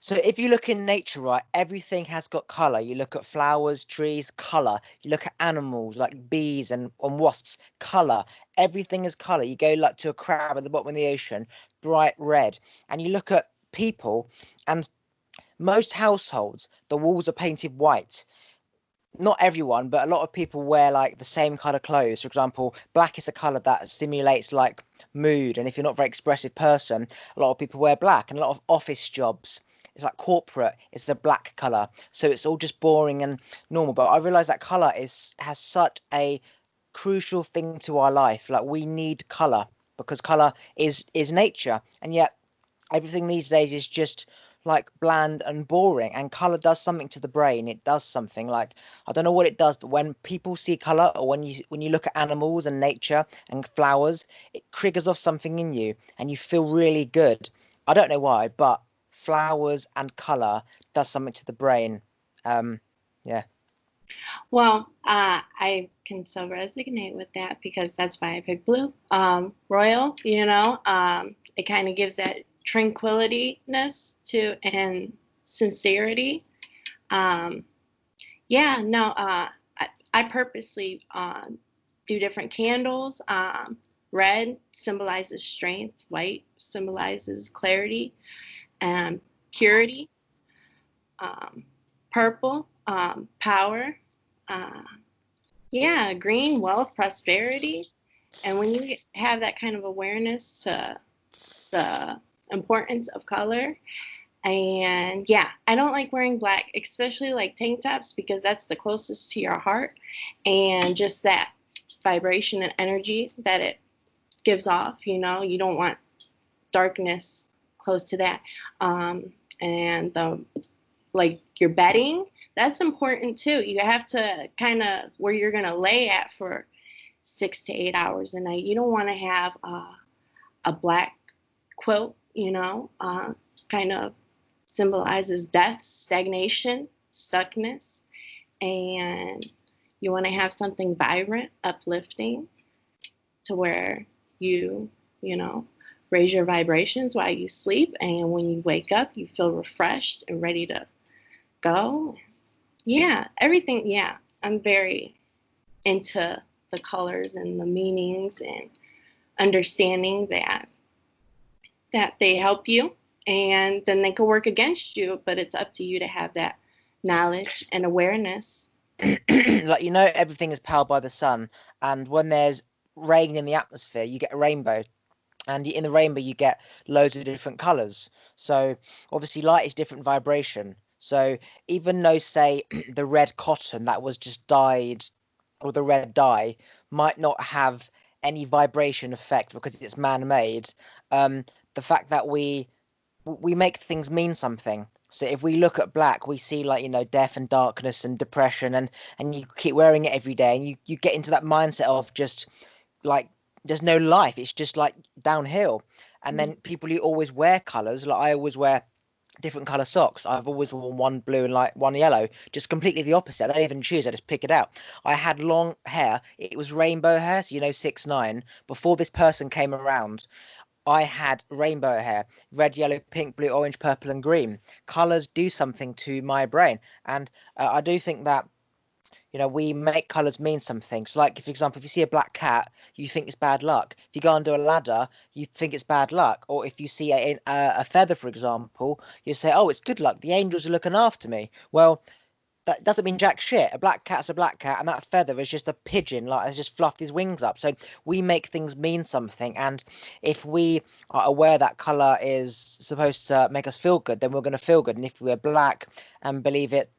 So if you look in nature, right, everything has got color. You look at flowers, trees, color. You look at animals like bees and wasps, color. Everything is color. You go like to a crab at the bottom of the ocean, bright red. And you look at people, and most households, the walls are painted white. Not everyone, but a lot of people wear like the same color clothes. For example, black is a color that simulates like mood, and if you're not a very expressive person, a lot of people wear black. And a lot of office jobs, it's like corporate, it's a black color, so it's all just boring and normal. But I realize that color is has such a crucial thing to our life. Like we need color because color is nature, and yet everything these days is just like bland and boring, and color does something to the brain. It does something like, I don't know what it does, but when people see color, or when you look at animals and nature and flowers, it triggers off something in you and you feel really good. I don't know why, but flowers and color does something to the brain. Yeah. Well, I can so resonate with that because that's why I picked blue. Royal, it kind of gives that tranquility-ness to and sincerity. Um, yeah, no, I purposely do different candles. Red symbolizes strength, white symbolizes clarity and purity, um, purple, power. Uh, yeah, green, wealth, prosperity. And when you have that kind of awareness to the importance of color, and yeah, I don't like wearing black, especially like tank tops, because that's the closest to your heart and just that vibration and energy that it gives off. You don't want darkness close to that. And like your bedding, that's important too. You have to kind of where you're going to lay at for 6 to 8 hours a night. You don't want to have a black quilt, kind of symbolizes death, stagnation, stuckness. And you want to have something vibrant, uplifting, to where you know, raise your vibrations while you sleep. And when you wake up, you feel refreshed and ready to go. Yeah, everything. Yeah, I'm very into the colors and the meanings and understanding that they help you, and then they can work against you, but it's up to you to have that knowledge and awareness. Like everything is powered by the sun, and when there's rain in the atmosphere, you get a rainbow, and in the rainbow you get loads of different colors. So obviously light is different vibration. So even though, say, the red cotton that was just dyed, or the red dye, might not have any vibration effect because it's man-made, um the fact that we make things mean something. So if we look at black, we see, like, death and darkness and depression, and you keep wearing it every day, and you get into that mindset of just like there's no life. It's just like downhill. And then people who always wear colors, like I always wear different color socks. I've always worn one blue and like one yellow, just completely the opposite. I don't even choose, I just pick it out. I had long hair, it was rainbow hair, so 6'9". Before this person came around, I had rainbow hair, red, yellow, pink, blue, orange, purple, and green. Colors do something to my brain, and I do think that we make colors mean something. So, like, for example, if you see a black cat, you think it's bad luck. If you go under a ladder, you think it's bad luck. Or if you see a feather, for example, you say, "Oh, it's good luck. The angels are looking after me." Well, that doesn't mean jack shit. A black cat's a black cat, and that feather is just a pigeon, like, has just fluffed his wings up. So we make things mean something, and if we are aware that color is supposed to make us feel good, then we're going to feel good. And if we're black and believe it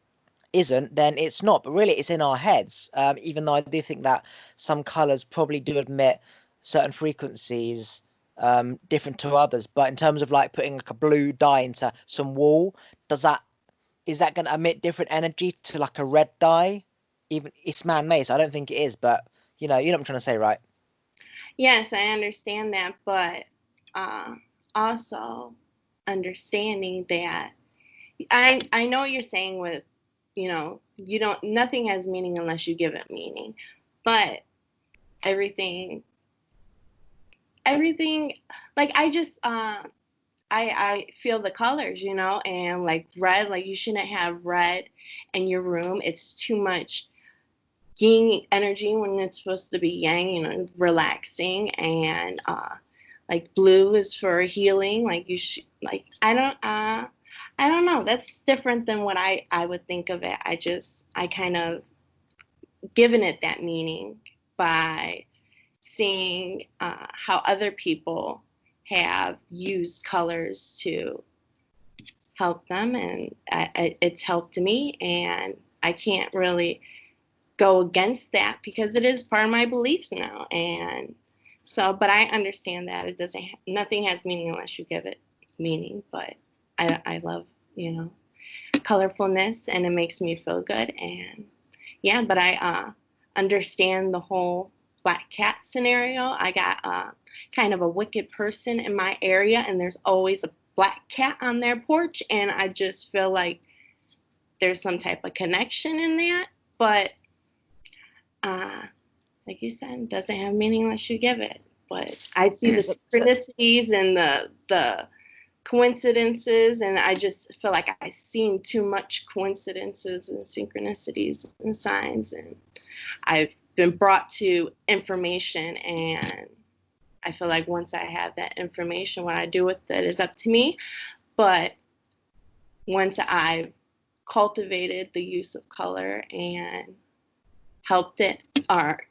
isn't, then it's not. But really, it's in our heads. Even though I do think that some colors probably do emit certain frequencies different to others. But in terms of like putting like a blue dye into some wall, does that is that going to emit different energy to like a red dye? Even it's man-made, so I don't think it is. But you know what I'm trying to say, right? Yes, I understand that, but uh, also understanding that I know what you're saying with, you don't nothing has meaning unless you give it meaning, but everything everything like I just I feel the colors, you know, and like red, like you shouldn't have red in your room. It's too much yin energy when it's supposed to be yang, you know, relaxing. And like blue is for healing. Like you should, like I don't know. That's different than what I would think of it. I kind of given it that meaning by seeing how other people have used colors to help them, and it's helped me, and I can't really go against that because it is part of my beliefs now. And so, but I understand that it doesn't, nothing has meaning unless you give it meaning. But I love, you know, colorfulness, and it makes me feel good. And yeah, but I understand the whole black cat scenario. I got kind of a wicked person in my area, and there's always a black cat on their porch, and I just feel like there's some type of connection in that. But uh, like you said, it doesn't have meaning unless you give it. But I see the synchronicities and the coincidences, and I just feel like I've seen too much coincidences and synchronicities and signs, and I've been brought to information, and I feel like once I have that information, what I do with it is up to me. But once I've cultivated the use of color and helped it art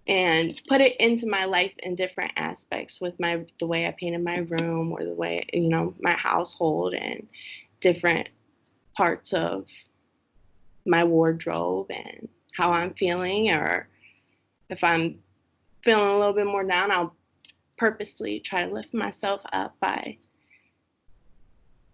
and put it into my life in different aspects with the way I painted my room, or the way, you know, my household, and different parts of my wardrobe, and how I'm feeling, or if I'm feeling a little bit more down, I'll purposely try to lift myself up by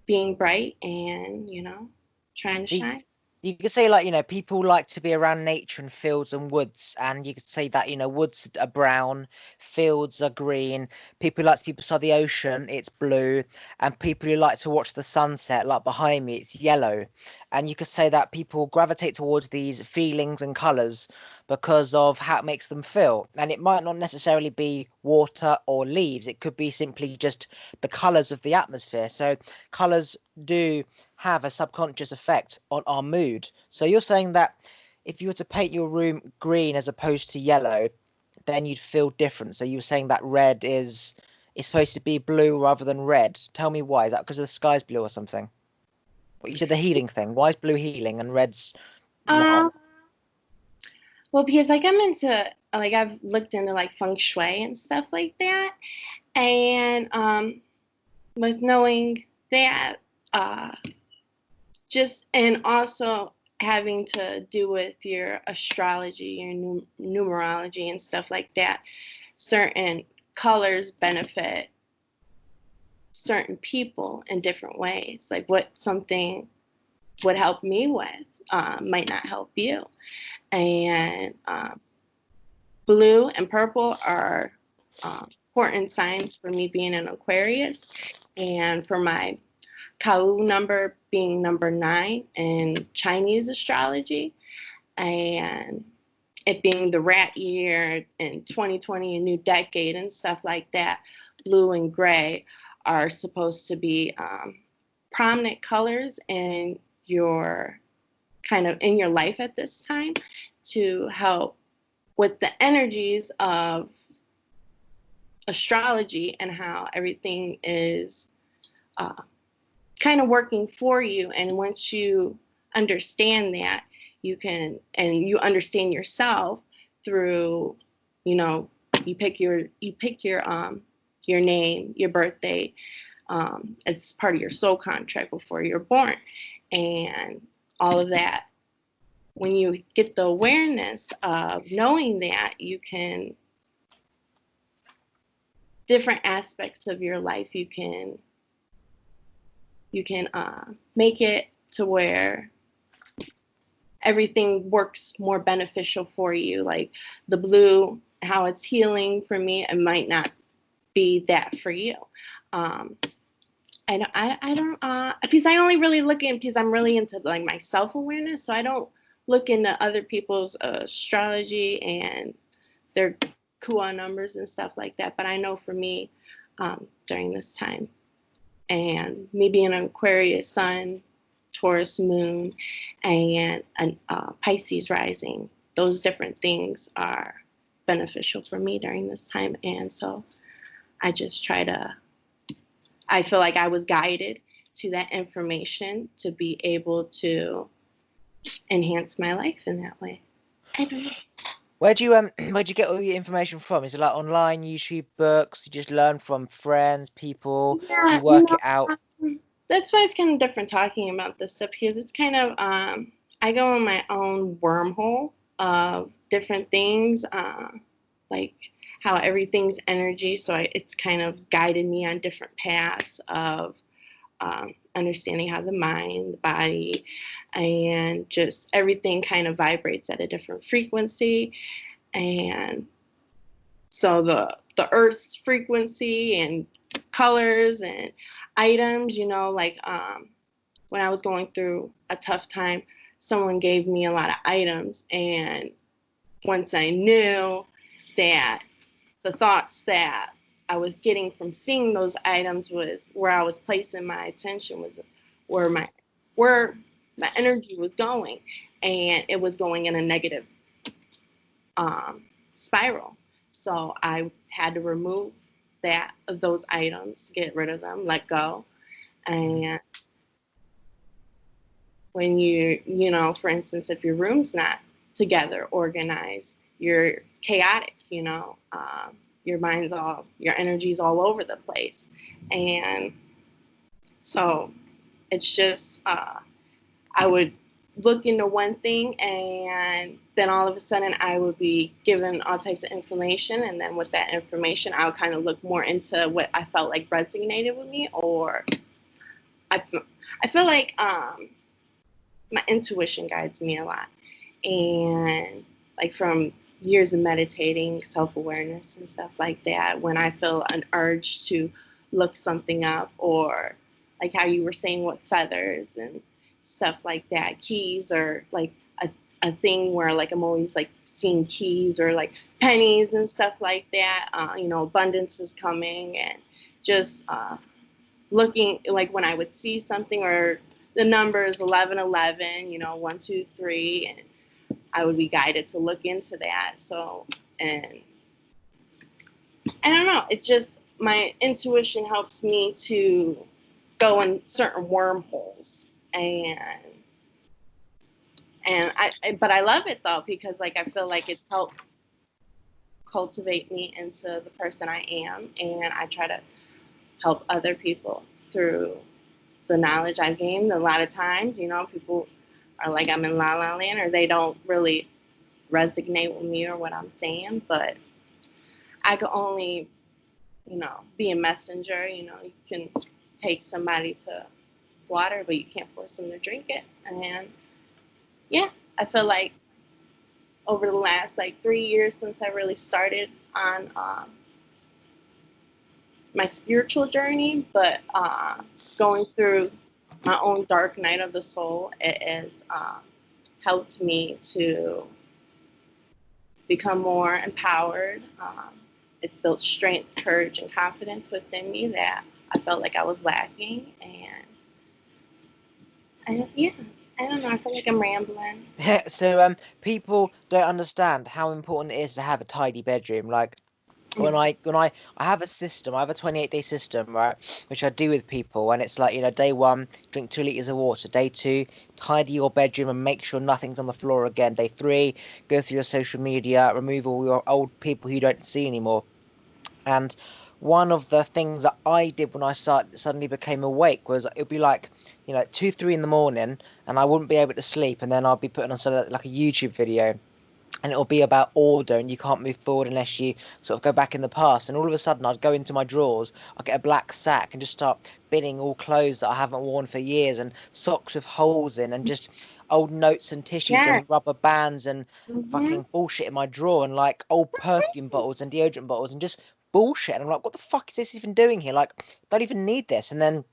being bright and, you know, trying to So shine. you could say, like, you know, people like to be around nature and fields and woods, and you could say that, you know, woods are brown, fields are green. People who like to be beside the ocean, it's blue, and people who like to watch the sunset, like behind me, it's yellow. And you could say that people gravitate towards these feelings and colors because of how it makes them feel. And it might not necessarily be water or leaves, it could be simply just the colors of the atmosphere. So colors do have a subconscious effect on our mood. So you're saying that if you were to paint your room green as opposed to yellow, then you'd feel different. So you were saying that red is supposed to be blue rather than red. Tell me why. Is that because the sky's blue or something? What you said, the healing thing. Why is blue healing and red's not? Um, well, because like I'm into, like I've looked into like feng shui and stuff like that, and with knowing that, uh, just, and also having to do with your astrology, your numerology and stuff like that, certain colors benefit certain people in different ways. Like what something would help me with might not help you. And blue and purple are important signs for me being an Aquarius, and for my Kau number being number 9 in Chinese astrology, and it being the rat year in 2020, a new decade and stuff like that. Blue and gray are supposed to be prominent colors in your kind of in your life at this time, to help with the energies of astrology and how everything is uh, kind of working for you. And once you understand that, you can, and you understand yourself through, you know, you pick your name, your birthday. It's part of your soul contract before you're born, and all of that. When you get the awareness of knowing that, you can, different aspects of your life, you can make it to where everything works more beneficial for you. Like the blue, how it's healing for me, it might not be that for you. um I don't because I only really look in, because I'm really into like my self-awareness, so I don't look into other people's astrology and their Kua numbers and stuff like that. But I know for me, during this time, And me being an Aquarius sun, Taurus moon, and an Pisces rising, those different things are beneficial for me during this time. And so I just try to, I feel like I was guided to that information to be able to enhance my life in that way. I don't know. Where'd you get all your information from? Is it like online, YouTube, books? You just learn from friends, people? Do Yeah, you work it out? that's why it's kind of different talking about this stuff, because it's kind of I go in my own wormhole of different things, like how everything's energy. So it's kind of guided me on different paths of understanding how the mind, the body, and just everything kind of vibrates at a different frequency. And so the Earth's frequency and colors and items, like when I was going through a tough time, someone gave me a lot of items, and once I knew that the thoughts that I was getting from seeing those items was where I was placing my attention, was where my where my energy was going, and it was going in a negative spiral. So I had to remove those items, get rid of them, let go. And when for instance, if your room's not together, organized, you're chaotic, your energy's all over the place. And so it's just, I would look into one thing, and then all of a sudden I would be given all types of information. And then with that information, I would kind of look more into what I felt like resonated with me, or I, I feel like my intuition guides me a lot. And like from years of meditating, self-awareness and stuff like that, when I feel an urge to look something up, or like how you were saying with feathers and stuff like that, keys, or like a thing where like I'm always like seeing keys or like pennies and stuff like that, abundance is coming. And just looking, like when I would see something, or the numbers 1111, 123, and I would be guided to look into that. So, and I don't know, it just, my intuition helps me to go in certain wormholes. But I love it though, because like I feel like it's helped cultivate me into the person I am, and I try to help other people through the knowledge I've gained. A lot of times, people are like, I'm in la la land, or they don't really resonate with me or what I'm saying, but I can only, be a messenger. You can take somebody to water, but you can't force them to drink it. And yeah, I feel like over the last like 3 years since I really started on my spiritual journey, but going through my own dark night of the soul, it has helped me to become more empowered. It's built strength, courage, and confidence within me that I felt like I was lacking. And yeah, I don't know. I feel like I'm rambling. So people don't understand how important it is to have a tidy bedroom. Like when I have a system, I have a 28-day system, right, which I do with people, and it's like, day one, drink 2 liters of water. Day two, tidy your bedroom and make sure nothing's on the floor again. Day three, go through your social media, remove all your old people who you don't see anymore. And one of the things that I did when I suddenly became awake was it'd be like, 2, 3 in the morning, and I wouldn't be able to sleep, and then I'll be putting on like a YouTube video, and it'll be about order, and you can't move forward unless you sort of go back in the past. And all of a sudden I'd go into my drawers, I'd get a black sack and just start binning all clothes that I haven't worn for years, and socks with holes in, and just old notes and tissues Yeah. and rubber bands and Mm-hmm. fucking bullshit in my drawer, and like old perfume bottles and deodorant bottles and just bullshit. And I'm like, what the fuck is this even doing here? Like, don't even need this. And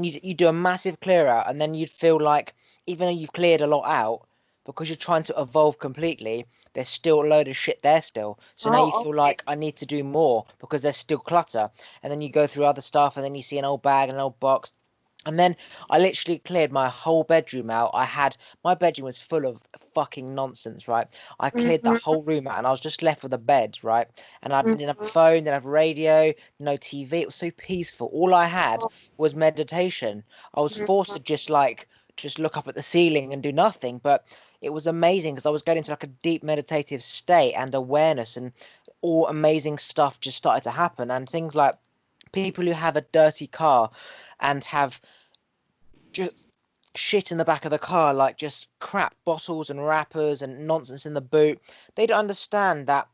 you do a massive clear out, and then you'd feel like, even though you've cleared a lot out, because you're trying to evolve completely, there's still a load of shit there still. So now you Oh, feel okay. like I need to do more because there's still clutter. And then you go through other stuff and then you see an old bag and an old box. And then I literally cleared my whole bedroom out. My bedroom was full of fucking nonsense, right? I cleared the Mhm, whole room out and I was just left with a bed, right? And I didn't have a mhm, phone, didn't have radio, no TV. It was so peaceful. All I had oh, was meditation. I was forced mhm, to just look up at the ceiling and do nothing, but it was amazing because I was getting into like a deep meditative state and awareness, and all amazing stuff just started to happen. And things like people who have a dirty car and have just shit in the back of the car, like just crap bottles and wrappers and nonsense in the boot. They don't understand that.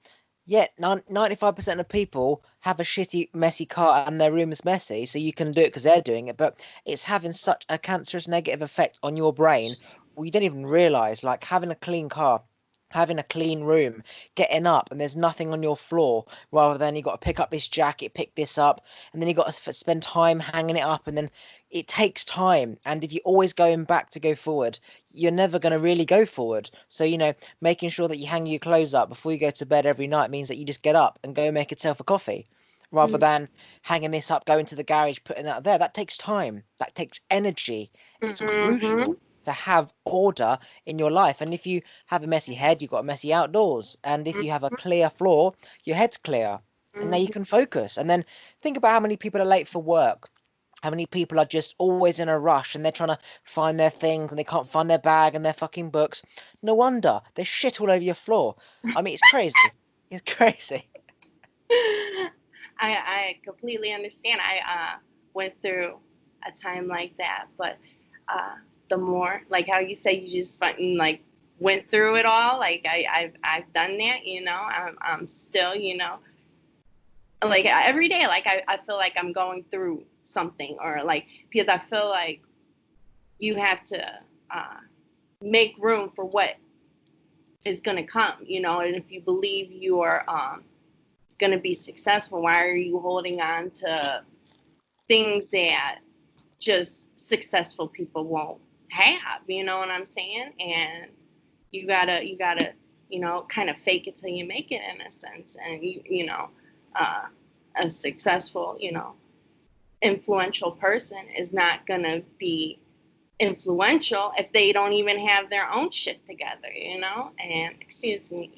Yet 95% of people have a shitty, messy car and their room is messy, so you can do it because they're doing it. But it's having such a cancerous negative effect on your brain, well, you don't even realize. Like having a clean car, having a clean room, getting up and there's nothing on your floor, rather than you got to pick up this jacket, pick this up, and then you got to spend time hanging it up, and then it takes time. And if you're always going back to go forward, you're never going to really go forward. So, making sure that you hang your clothes up before you go to bed every night means that you just get up and go make yourself a coffee, rather mhm, than hanging this up, going to the garage, putting that there. That takes time. That takes energy. It's mhm, crucial to have order in your life. And if you have a messy head, you've got a messy outdoors. And if you have a clear floor, your head's clear. And now you mhm, can focus. And then think about how many people are late for work, how many people are just always in a rush and they're trying to find their things and they can't find their bag and their fucking books. No wonder there's shit all over your floor. I mean, it's crazy. It's crazy. I completely understand. I went through a time like that, but uh, the more like how you say you just like went through it all. Like I've done that. I'm still like every day. Like I feel like I'm going through something, or like because I feel like you have to uh, make room for what is going to come. And if you believe you are going to be successful, why are you holding on to things that just successful people won't have? You know what I'm saying? And you gotta kind of fake it till you make it, in a sense. And uh, a successful influential person is not gonna be influential if they don't even have their own shit together. And excuse me,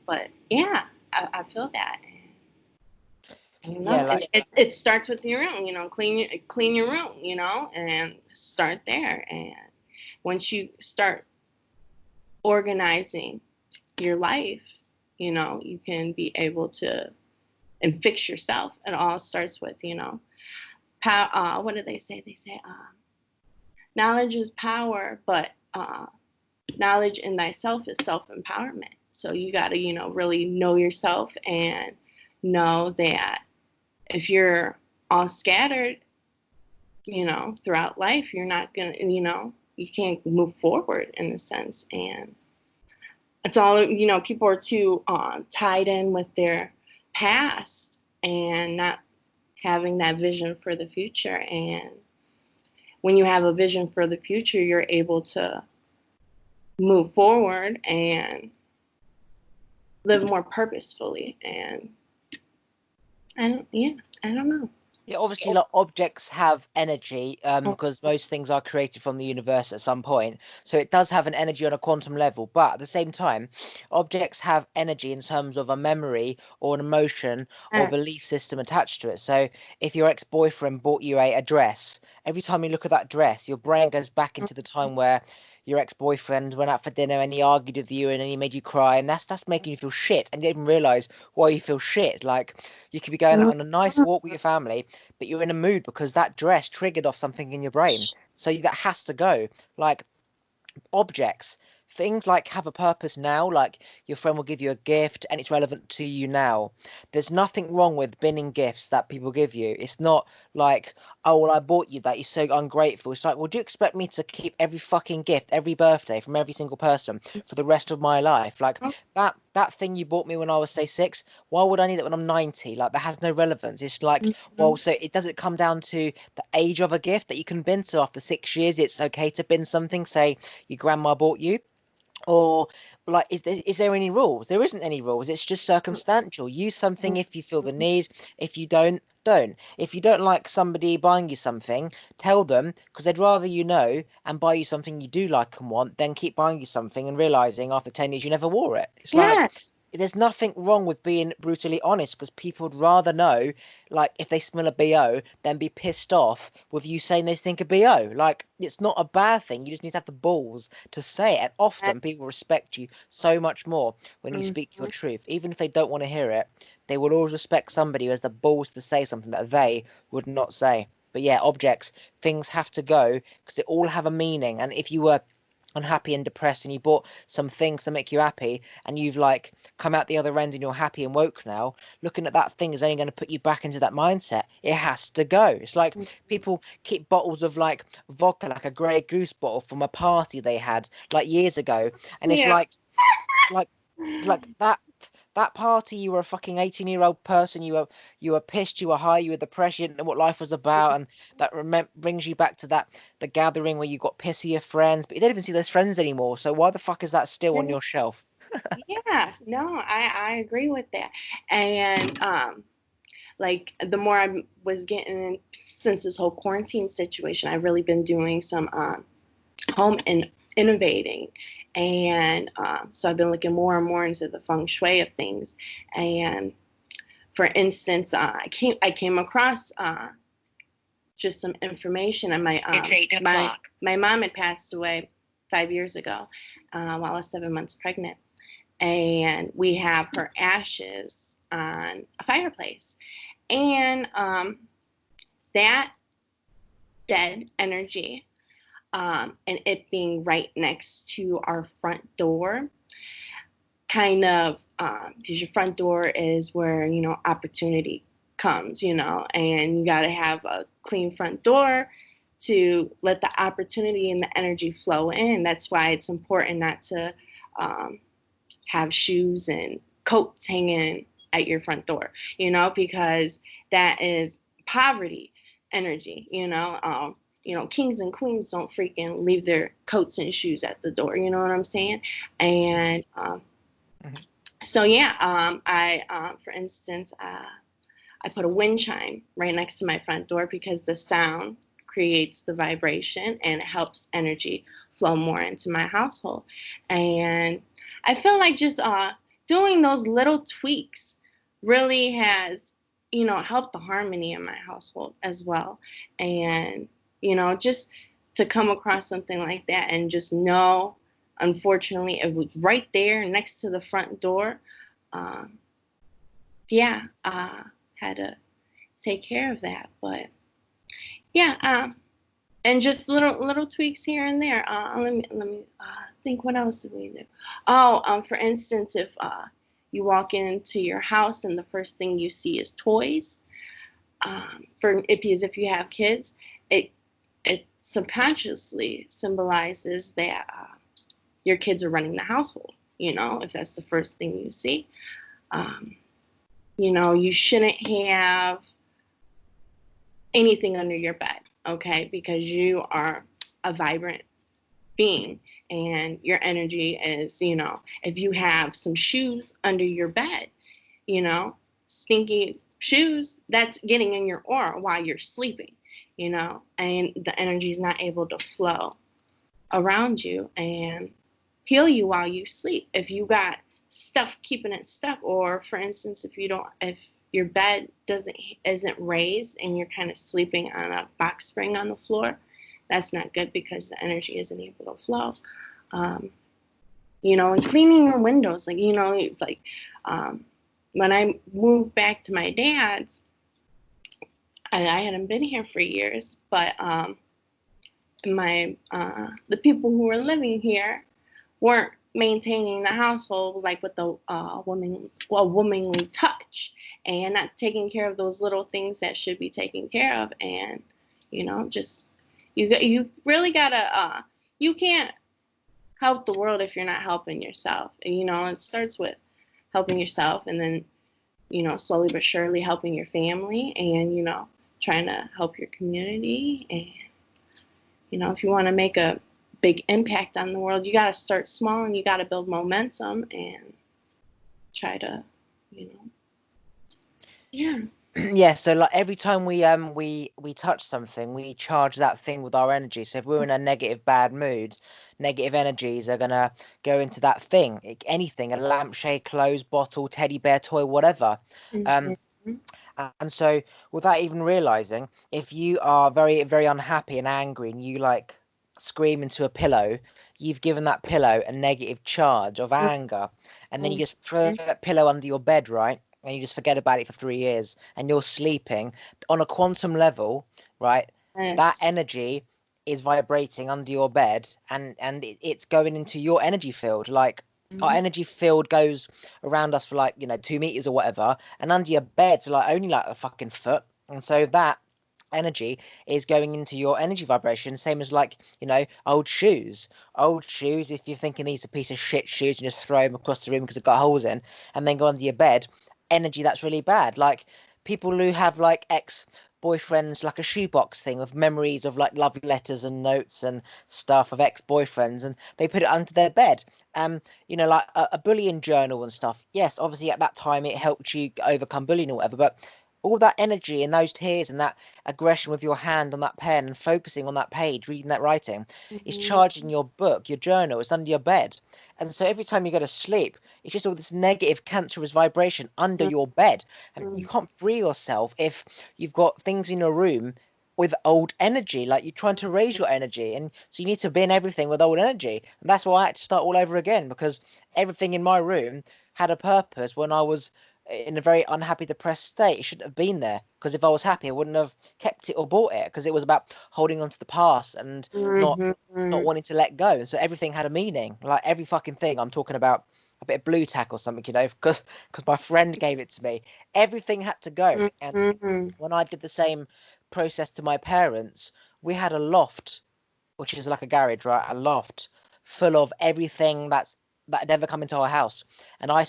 but yeah, I feel that. I don't Yeah, know. like It starts with your room, clean your room, and start there. And once you start organizing your life, you can be able to and fix yourself. It all starts with, power. What do they say? They say, knowledge is power, but knowledge in thyself is self empowerment. So you got to, really know yourself and know that if you're all scattered, throughout life, you're not going to, you can't move forward, in a sense. And it's all, people are too tied in with their past and not having that vision for the future. And when you have a vision for the future, you're able to move forward and live more purposefully. And I don't know. yeah, obviously, like objects have energy, because most things are created from the universe at some point. So it does have an energy on a quantum level. But at the same time, objects have energy in terms of a memory or an emotion or belief system attached to it. So if your ex-boyfriend bought you a dress, every time you look at that dress, your brain goes back into the time where your ex-boyfriend went out for dinner and he argued with you and then he made you cry, and that's making you feel shit, and you didn't even realize why you feel shit. Like you could be going out on a nice walk with your family, but you're in a mood because that dress triggered off something in your brain. So that has to go. Like objects, things like have a purpose now. Like your friend will give you a gift and it's relevant to you now. There's nothing wrong with binning gifts that people give you. It's not like, oh well, I bought you that, you're so ungrateful. It's like, well, do you expect me to keep every fucking gift every birthday from every single person for the rest of my life? Like that thing you bought me when I was, say, 6, why would I need it when I'm 90? Like that has no relevance. It's like, well, so it does it come down to the age of a gift that you can bin? So after 6 years it's okay to bin something, say your grandma bought you Or like, is there any rules? There isn't any rules. It's just circumstantial. Use something if you feel the need. If you don't, don't. If you don't like somebody buying you something, tell them, because they'd rather you know and buy you something you do like and want than keep buying you something and realizing after 10 years you never wore it. It's like, Yeah. there's nothing wrong with being brutally honest, because people would rather know, like, if they smell a BO than be pissed off with you saying they think a BO. Like, it's not a bad thing. You just need to have the balls to say it. And often people respect you so much more when you speak your Mhm. truth. Even if they don't want to hear it, they will always respect somebody who has the balls to say something that they would not say. But yeah, objects, things have to go because they all have a meaning. And if you were unhappy and depressed and you bought some things to make you happy and you've like come out the other end and you're happy and woke now, looking at that thing is only going to put you back into that mindset. It has to go. It's like people keep bottles of like vodka, like a Grey Goose bottle from a party they had like years ago, and it's Yeah. like that party, you were a fucking 18-year-old person, you were pissed, you were high, you were depressed, you didn't know what life was about, and that brings you back to the gathering where you got pissed with your friends, but you don't even see those friends anymore, so why the fuck is that still on your shelf? Yeah, no, I agree with that. And like the more I was getting in, since this whole quarantine situation, I've really been doing some home and innovating. And so I've been looking more and more into the feng shui of things. And for instance, I came across just some information, and It's 8 o'clock. my mom had passed away 5 years ago while I was 7 months pregnant, and we have her ashes on a fireplace, and that dead energy, and it being right next to our front door, kind of, because your front door is where opportunity comes, and you got to have a clean front door to let the opportunity and the energy flow in. That's why it's important not to um, have shoes and coats hanging at your front door, because that is poverty energy, kings and queens don't freaking leave their coats and shoes at the door, you know what I'm saying? And Mhm. so yeah, I for instance, I put a wind chime right next to my front door because the sound creates the vibration and it helps energy flow more into my household. And I feel like just doing those little tweaks really has, helped the harmony in my household as well. And, just to come across something like that and just know, unfortunately, it was right there next to the front door. Um, yeah, had to take care of that. But yeah, and just little tweaks here and there. Let me think. What else do we do? Oh, for instance, if you walk into your house and the first thing you see is toys, if you have kids, it it subconsciously symbolizes that your kids are running the household. If that's the first thing you see, um, you shouldn't have anything under your bed, okay? Because you are a vibrant being and your energy is, if you have some shoes under your bed, stinky shoes, that's getting in your aura while you're sleeping, and the energy is not able to flow around you and heal you while you sleep. If you got stuff keeping it stuck, or for instance, if your bed isn't raised and you're kind of sleeping on a box spring on the floor, that's not good because the energy isn't able to flow. Um, and cleaning your windows, like it's like when I moved back to my dad's, I hadn't been here for years, but my the people who were living here weren't maintaining the household like with the womanly touch, and not taking care of those little things that should be taken care of. And just you really gotta you can't help the world if you're not helping yourself. And, it starts with helping yourself, and then slowly but surely helping your family, and trying to help your community. And if you want to make a big impact on the world. You got to start small and you got to build momentum and try to, you know, yeah. Yeah, so like every time we touch something, we charge that thing with our energy. So if we're in a negative bad mood, negative energies are gonna go into that thing. Anything, a lampshade, clothes, bottle, teddy bear, toy, whatever. Um, Mm-hmm. and so without even realizing, if you are very, very unhappy and angry and you like scream into a pillow, you've given that pillow a negative charge of anger. And then you just throw that pillow under your bed, right? And you just forget about it for 3 years and you're sleeping on a quantum level, right? That Yes. energy is vibrating under your bed and it's going into your energy field. Like our Mm-hmm. energy field goes around us for like, 2 meters or whatever, and under your bed's like only like a fucking foot. And so that energy is going into your energy vibration, same as like, old shoes. Old shoes, if you're thinking these are piece of shit shoes and just throw them across the room because they've got holes in, and then go under your bed, energy that's really bad. Like people who have like ex boyfriends, like a shoebox thing of memories of like love letters and notes and stuff of ex-boyfriends, and they put it under their bed. Like a bullying journal and stuff. Yes, obviously at that time it helped you overcome bullying or whatever, but all that energy and those tears and that aggression with your hand on that pen and focusing on that page, reading that writing, is Mm-hmm. charging your book, your journal, it's under your bed. And so every time you go to sleep, it's just all this negative cancerous vibration under your bed. And you can't free yourself if you've got things in your room with old energy, like you're trying to raise your energy. And so you need to bin everything with old energy. And that's why I had to start all over again, because everything in my room had a purpose when I was in a very unhappy, depressed state. It shouldn't have been there, because if I was happy, I wouldn't have kept it or bought it, because it was about holding on to the past and not Mm-hmm. not wanting to let go. And so everything had a meaning. Like every fucking thing. I'm talking about a bit of blue tack or something, because my friend gave it to me. Everything had to go. And Mm-hmm. when I did the same process to my parents, we had a loft, which is like a garage, right? A loft full of everything that had ever come into our house. And I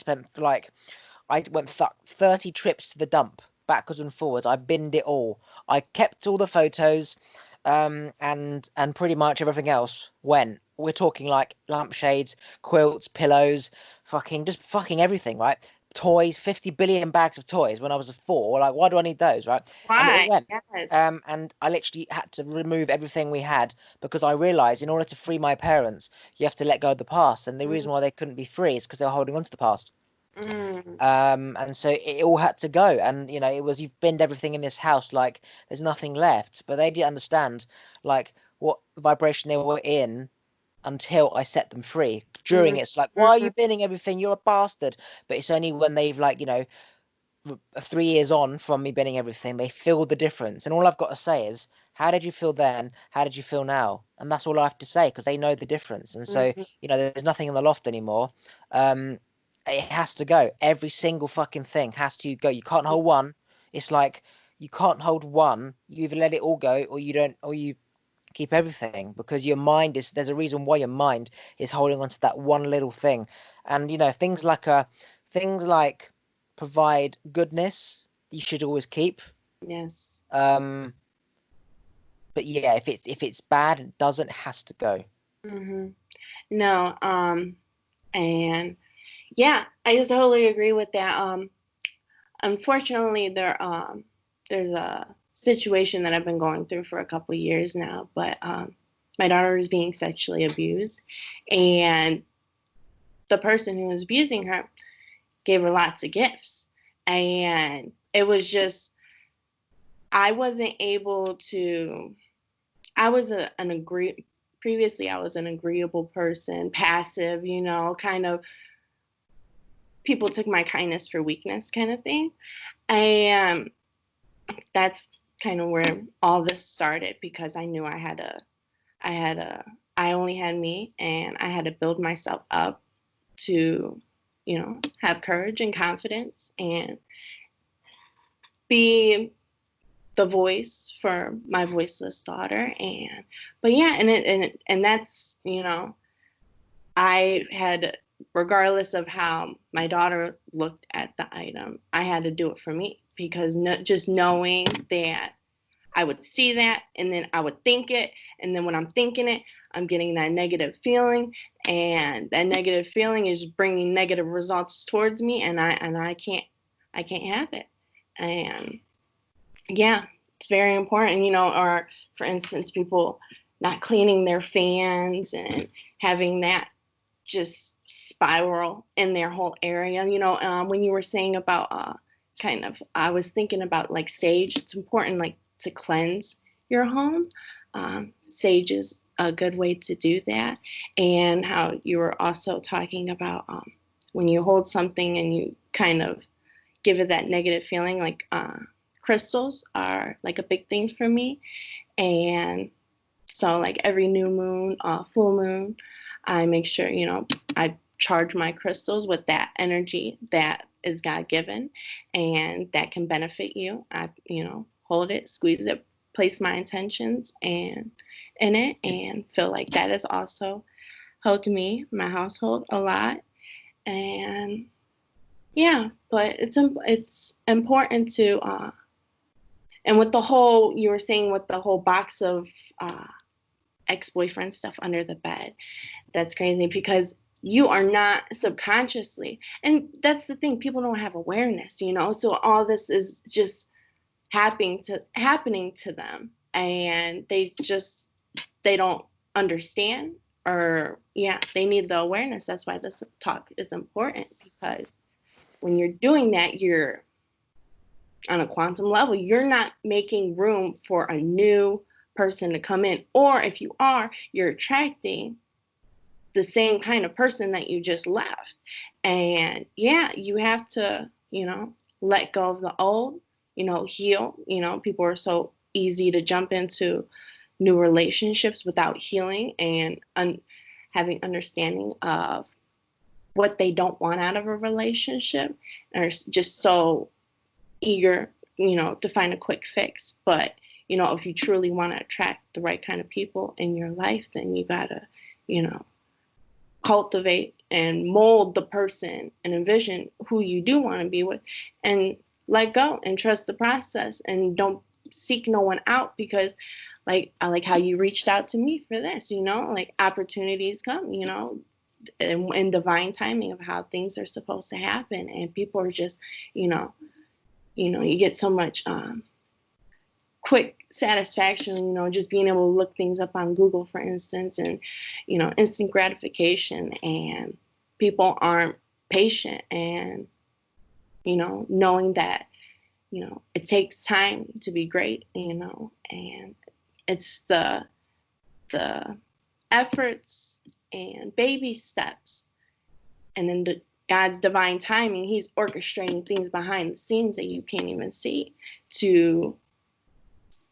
went 30 trips to the dump, backwards and forwards. I binned it all. I kept all the photos, and pretty much everything else went. We're talking like lampshades, quilts, pillows, just fucking everything, right? Toys, 50 billion bags of toys when I was 4. Like, why do I need those, right? And it all Why? went. Yes. And I literally had to remove everything we had, because I realized in order to free my parents, you have to let go of the past. And the reason why they couldn't be free is because they were holding on to the past. Mm-hmm. And so it all had to go. And it was, you've binned everything in this house, like there's nothing left. But they didn't understand like what vibration they were in until I set them free. During it's like, why are you binning everything? You're a bastard. But it's only when they've 3 years on from me binning everything, they feel the difference. And all I've got to say is, how did you feel then? How did you feel now? And that's all I have to say, because they know the difference. And so, Mm-hmm. there's nothing in the loft anymore. Um, it has to go. Every single fucking thing has to go. You can't hold one. It's like you can't hold one. You either let it all go, or you don't, or you keep everything, because your mind is, there's a reason why your mind is holding on to that one little thing. And things like provide goodness, you should always keep. Yes. um but yeah, if it's bad and doesn't, it has to go. Mm-hmm. No. And yeah, I just totally agree with that. Unfortunately, there's a situation that I've been going through for a couple of years now, but my daughter is being sexually abused, and the person who was abusing her gave her lots of gifts, and it was just I wasn't able to. I was an agree. Previously, I was an agreeable person, passive, kind of people took my kindness for weakness kind of thing. And that's kind of where all this started, because I knew I had a, I only had me, and I had to build myself up to, have courage and confidence and be the voice for my voiceless daughter. But yeah, and that's, I had, regardless of how my daughter looked at the item, I had to do it for me, because just knowing that I would see that, and then I would think it, and then when I'm thinking it, I'm getting that negative feeling, and that negative feeling is bringing negative results towards me, and I can't have it. And yeah, it's very important, or for instance, people not cleaning their fans and having that just spiral in their whole area. When you were saying about I was thinking about like sage. It's important like to cleanse your home. Sage is a good way to do that. And how you were also talking about when you hold something and you kind of give it that negative feeling, like crystals are like a big thing for me. And so like every new moon, full moon, I make sure, I charge my crystals with that energy that is God given and that can benefit you. I, hold it, squeeze it, place my intentions and in it, and feel like that has also helped me, my household, a lot. And yeah, but it's important to and with the whole, you were saying with the whole box of ex-boyfriend stuff under the bed, that's crazy because you are not subconsciously, and that's the thing, people don't have awareness, so all this is just happening to them, and they don't understand, or yeah, they need the awareness. That's why this talk is important, because when you're doing that, you're on a quantum level, you're not making room for a new person to come in, or if you are, you're attracting the same kind of person that you just left. And yeah, you have to, let go of the old, heal. People are so easy to jump into new relationships without healing and having understanding of what they don't want out of a relationship, and are just so eager, to find a quick fix. But, if you truly want to attract the right kind of people in your life, then you gotta, cultivate and mold the person and envision who you do want to be with, and let go and trust the process, and don't seek no one out, because like I like how you reached out to me for this, like opportunities come, in divine timing of how things are supposed to happen, and people are just, you get so much quick satisfaction, just being able to look things up on Google, for instance, and, instant gratification, and people aren't patient, and, knowing that, it takes time to be great, and it's the efforts and baby steps, and then God's divine timing, he's orchestrating things behind the scenes that you can't even see to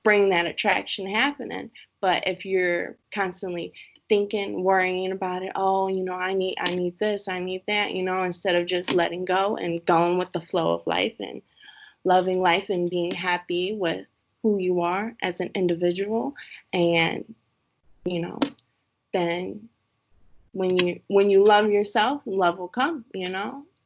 bring that attraction happening. But if you're constantly thinking, worrying about it, oh, I need this, I need that, instead of just letting go and going with the flow of life and loving life and being happy with who you are as an individual, and then when you love yourself, love will come, and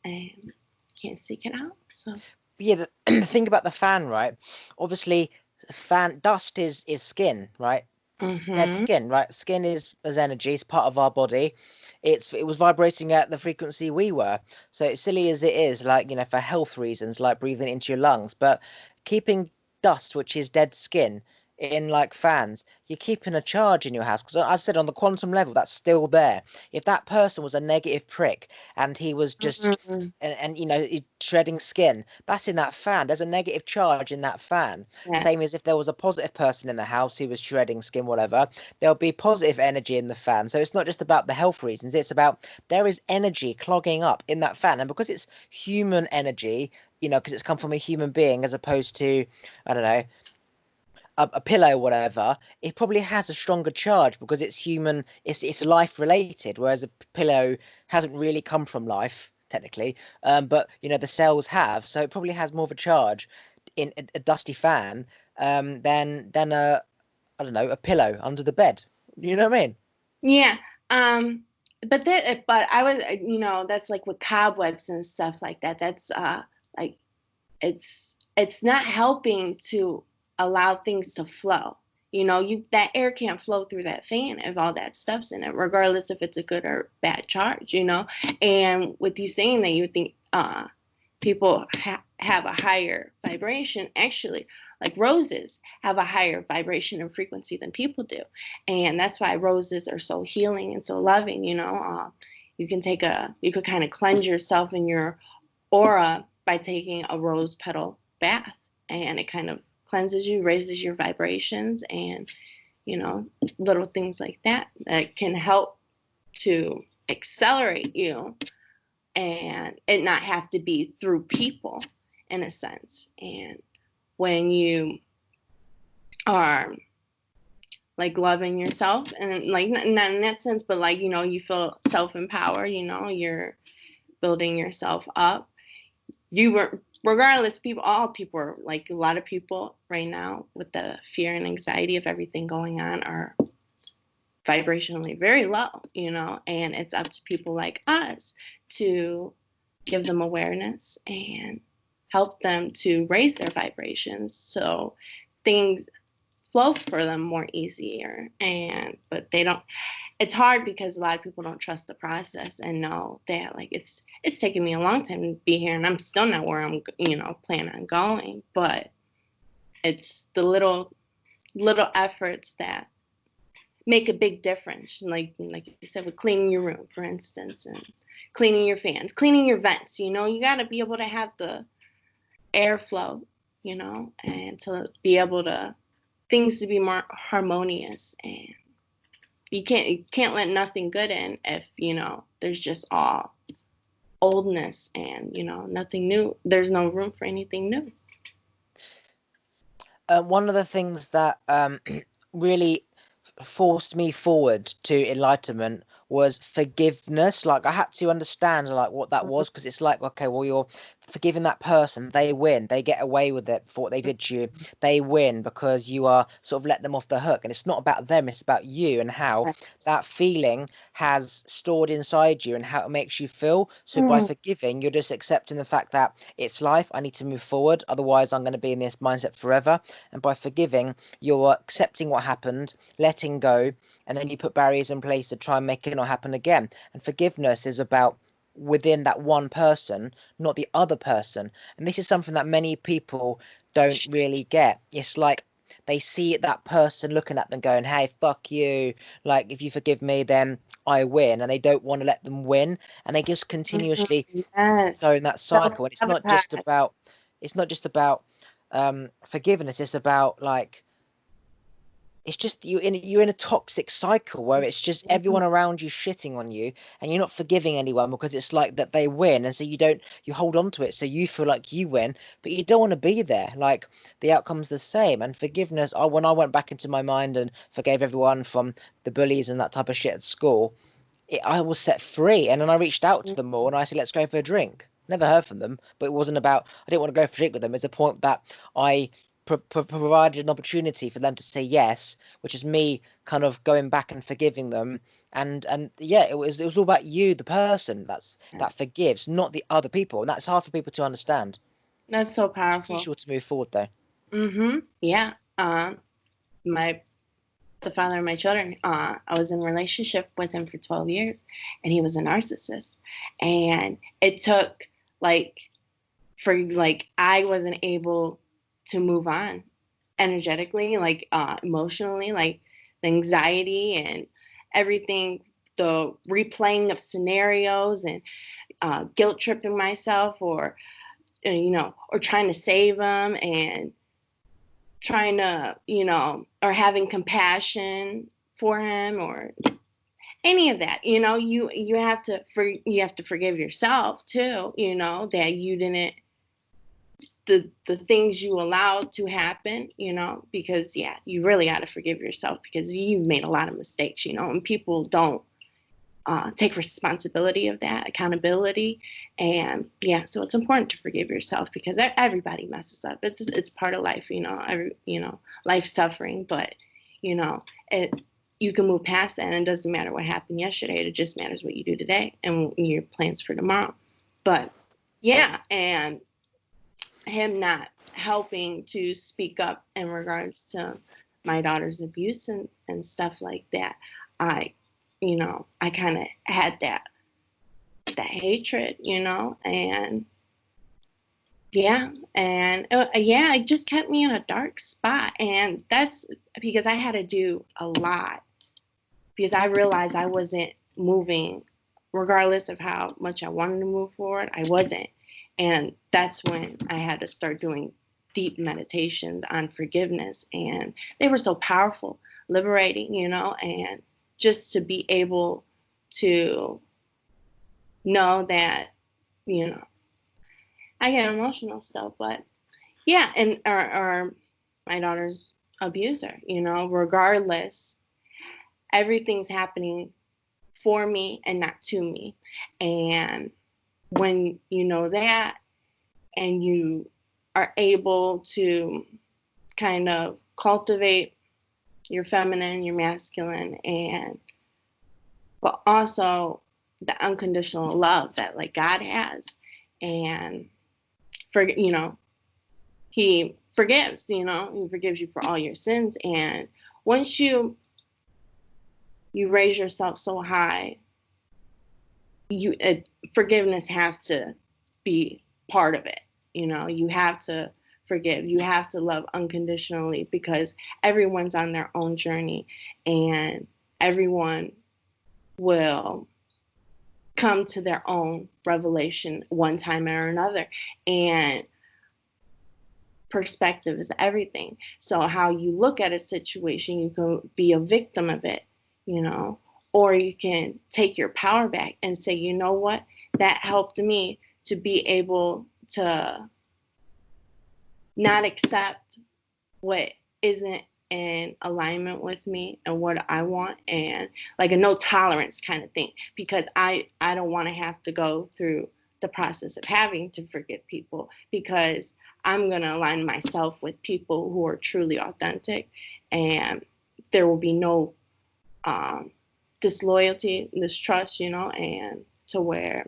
you can't seek it out. So Yeah, the thing about the fan, right? Obviously, fan dust is skin, right? Dead mm-hmm. skin, right? Skin is as energy, it's part of our body. It was vibrating at the frequency we were. So it's silly as it is, like, for health reasons, like breathing into your lungs, but keeping dust, which is dead skin, in like fans, you're keeping a charge in your house. Because I said on the quantum level, that's still there. If that person was a negative prick and he was just Mm-hmm. and shredding skin, that's in that fan. There's a negative charge in that fan. Yeah. Same as if there was a positive person in the house who was shredding skin, whatever, there'll be positive energy in the fan. So it's not just about the health reasons, it's about there is energy clogging up in that fan. And because it's human energy, because it's come from a human being as opposed to, I don't know, a pillow, whatever, it probably has a stronger charge because it's human, it's life related, whereas a pillow hasn't really come from life technically, but the cells have, so it probably has more of a charge in a dusty fan than a, I don't know, a pillow under the bed. You know what I mean? Yeah. But I was, that's like with cobwebs and stuff like that. That's like it's not helping to allow things to flow. You know, that air can't flow through that fan if all that stuff's in it, regardless if it's a good or bad charge, you know. And with you saying that you think people have a higher vibration, actually, like roses have a higher vibration and frequency than people do. And that's why roses are so healing and so loving, you know. You could kind of cleanse yourself in your aura by taking a rose petal bath, and it kind of cleanses you, raises your vibrations, and you know, little things like that that can help to accelerate you and it not have to be through people in a sense. And when you are like loving yourself and like not in that sense, but like, you know, you feel self-empowered, you know, you're building yourself up. You were, regardless, all people are like, a lot of people right now with the fear and anxiety of everything going on are vibrationally very low, you know, and it's up to people like us to give them awareness and help them to raise their vibrations so things flow for them more easier. But they don't, it's hard because a lot of people don't trust the process and know that like it's taken me a long time to be here and I'm still not where I'm, you know, plan on going. But it's the little efforts that make a big difference. Like you said, with cleaning your room, for instance, and cleaning your fans, cleaning your vents. You know, you got to be able to have the airflow, you know, and to be able to things to be more harmonious. And you can't let nothing good in if, you know, there's just all oldness and, you know, nothing new. There's no room for anything new. One of the things that really forced me forward to enlightenment was forgiveness. Like I had to understand like what that was, because it's like, okay, well, you're forgiving that person, they win, they get away with it for what they did to you, they win because you are sort of let them off the hook, and it's not about them, it's about you and how that feeling has stored inside you and how it makes you feel. So by forgiving, you're just accepting the fact that it's life, I need to move forward, otherwise I'm going to be in this mindset forever. And by forgiving, you're accepting what happened, letting go, and then you put barriers in place to try and make it not happen again. And forgiveness is about within that one person, not the other person. And this is something that many people don't really get. It's like they see that person looking at them going, hey, fuck you, like if you forgive me then I win, and they don't want to let them win, and they just continuously go in that cycle. And it's not just about forgiveness, it's about like it's just you're in a toxic cycle where it's just everyone around you shitting on you, and you're not forgiving anyone because it's like that they win, and so you hold on to it so you feel like you win, but you don't want to be there. Like the outcome's the same. And forgiveness, when I went back into my mind and forgave everyone from the bullies and that type of shit at school, I was set free. And then I reached out to them all and I said, let's go for a drink. Never heard from them, but it wasn't about I didn't want to go for a drink with them. It's a point that I provided an opportunity for them to say yes, which is me kind of going back and forgiving them. And yeah, it was all about you, the person that forgives, not the other people, and that's hard for people to understand. That's so It's powerful. crucial to move forward, though. Yeah. The father of my children, I was in a relationship with him for 12 years, and he was a narcissist. And it took I wasn't able to move on energetically, emotionally, like the anxiety and everything, the replaying of scenarios and guilt tripping myself, or or trying to save him and trying to, or having compassion for him or any of that. You have to forgive yourself too, that you didn't, the things you allowed to happen, because you really got to forgive yourself because you've made a lot of mistakes, and people don't take responsibility of that, accountability. And so it's important to forgive yourself because everybody messes up. It's part of life, life suffering, but you can move past that, and it doesn't matter what happened yesterday. It just matters what you do today and your plans for tomorrow. But and him not helping to speak up in regards to my daughter's abuse and stuff like that, I, I kind of had that hatred, and yeah, and yeah, it just kept me in a dark spot, and that's because I had to do a lot because I realized I wasn't moving, regardless of how much I wanted to move forward, I wasn't, and that's when I had to start doing deep meditations on forgiveness, and they were so powerful, liberating, and just to be able to know that, you know, I get emotional still, but yeah, and or my daughter's abuser, regardless, everything's happening for me and not to me. And when you know that and you are able to kind of cultivate your feminine, your masculine, and but also the unconditional love that like God has, and for he forgives, he forgives you for all your sins. And once you raise yourself so high, forgiveness has to be part of it. You have to forgive, you have to love unconditionally, because everyone's on their own journey, and everyone will come to their own revelation one time or another. And perspective is everything. So how you look at a situation, you can be a victim of it, or you can take your power back and say, you know what, that helped me to be able to not accept what isn't in alignment with me and what I want, and like a no tolerance kind of thing, because I don't want to have to go through the process of having to forgive people, because I'm going to align myself with people who are truly authentic, and there will be no disloyalty, distrust, and to where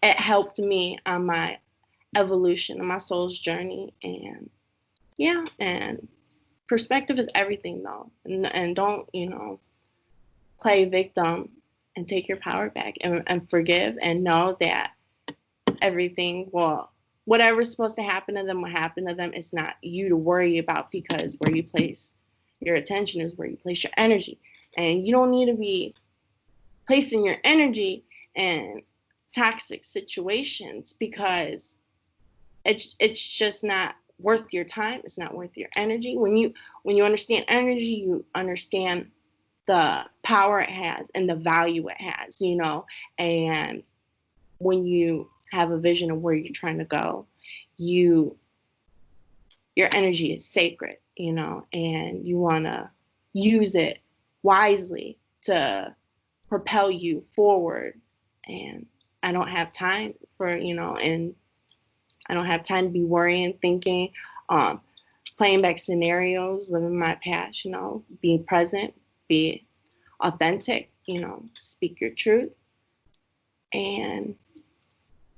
it helped me on my evolution, on my soul's journey. And yeah, and perspective is everything though. And don't, play victim, and take your power back, and forgive, and know that everything will, whatever's supposed to happen to them will happen to them. It's not you to worry about, because where you place your attention is where you place your energy. And you don't need to be placing your energy in toxic situations, because it's just not worth your time. It's not worth your energy. When you understand energy, you understand the power it has and the value it has, and when you have a vision of where you're trying to go, your energy is sacred, and you want to use it wisely to propel you forward. And I don't have time for, and I don't have time to be worrying, thinking, playing back scenarios, living my past, being present, be authentic, speak your truth. And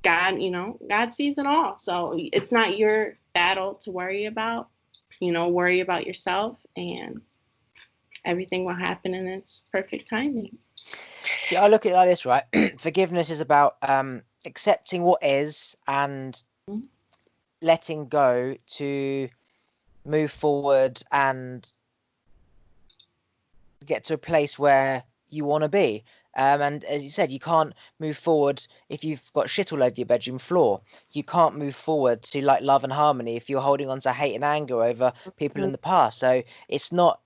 God, God sees it all. So it's not your battle to worry about, worry about yourself, and everything will happen in its perfect timing. See, I look at it like this, right? Forgiveness is about accepting what is and letting go to move forward and get to a place where you want to be. And as you said, you can't move forward if you've got shit all over your bedroom floor. You can't move forward to like love and harmony if you're holding on to hate and anger over people in the past. So it's not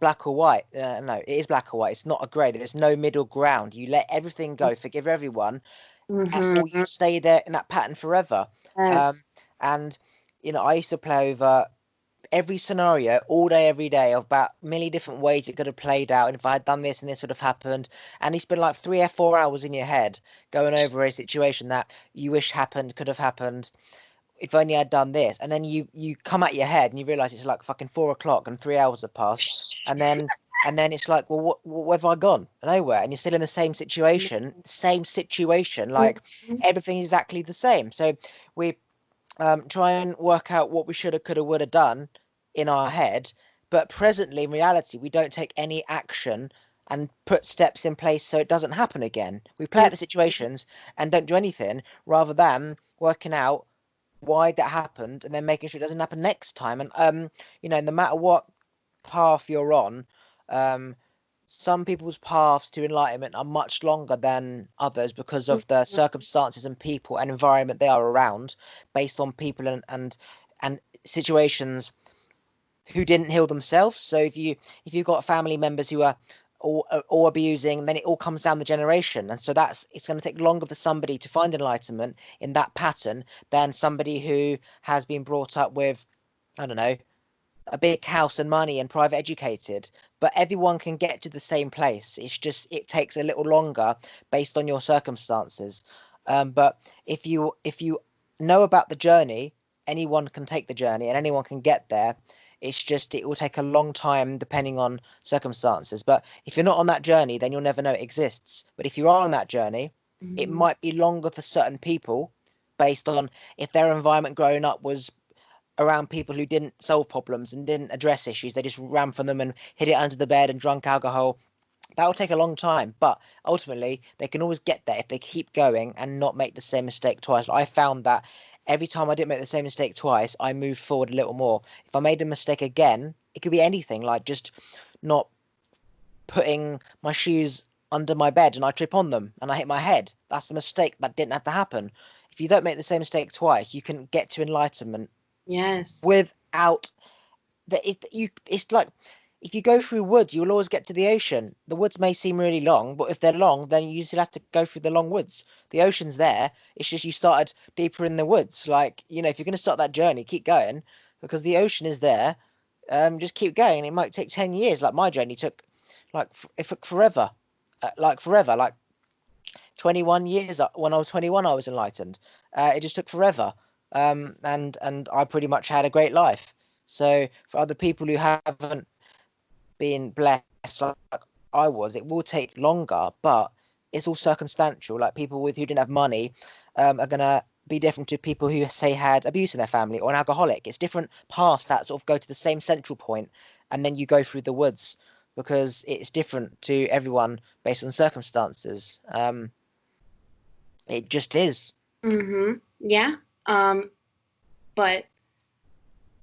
black or white. No, it is black or white. It's not a grey. There's no middle ground. You let everything go, forgive everyone, or you stay there in that pattern forever. Yes. And I used to play over every scenario all day, every day, of about a million different ways it could have played out. And if I had done this and this would have happened. And you spend like 3 or 4 hours in your head going over a situation that you wish happened, could have happened. If only I'd done this. And then you come at your head and you realize it's like fucking 4 o'clock and 3 hours have passed. And then it's like, well, where have I gone? Nowhere. And you're still in the same situation, like everything is exactly the same. So we try and work out what we shoulda, coulda, woulda done in our head, but presently in reality we don't take any action and put steps in place so it doesn't happen again. We play Mm, out the situations and don't do anything rather than working out why that happened and then making sure it doesn't happen next time. And no matter what path you're on, um, some people's paths to enlightenment are much longer than others because mm, of the circumstances and people and environment they are around, based on people and situations who didn't heal themselves. So if you've got family members who are all abusing, then it all comes down the generation, and so it's going to take longer for somebody to find enlightenment in that pattern than somebody who has been brought up with, I don't know, a big house and money and private educated. But everyone can get to the same place. It's just it takes a little longer based on your circumstances. But if you know about the journey, anyone can take the journey and anyone can get there. It's just it will take a long time depending on circumstances. But if you're not on that journey, then you'll never know it exists. But if you are on that journey, it mm, might be longer for certain people based on if their environment growing up was around people who didn't solve problems and didn't address issues. They just ran from them and hid it under the bed and drunk alcohol. That will take a long time, but ultimately they can always get there if they keep going and not make the same mistake twice. I found that every time I didn't make the same mistake twice, I moved forward a little more. If I made a mistake again, it could be anything, like just not putting my shoes under my bed and I trip on them and I hit my head. That's a mistake that didn't have to happen. If you don't make the same mistake twice, you can get to enlightenment yes. without it's like if you go through woods, you'll always get to the ocean. The woods may seem really long, but if they're long, then you still have to go through the long woods. The ocean's there. It's just you started deeper in the woods. Like, if you're going to start that journey, keep going because the ocean is there. Just keep going. It might take 10 years. Like my journey took, it took forever. Like forever. Like 21 years. When I was 21, I was enlightened. It just took forever. And I pretty much had a great life. So for other people who haven't been blessed like I was, it will take longer, but it's all circumstantial. Like people with who didn't have money are gonna be different to people who say had abuse in their family or an alcoholic. It's different paths that sort of go to the same central point, and then you go through the woods because it's different to everyone based on circumstances. It just is. Mm-hmm. Yeah. But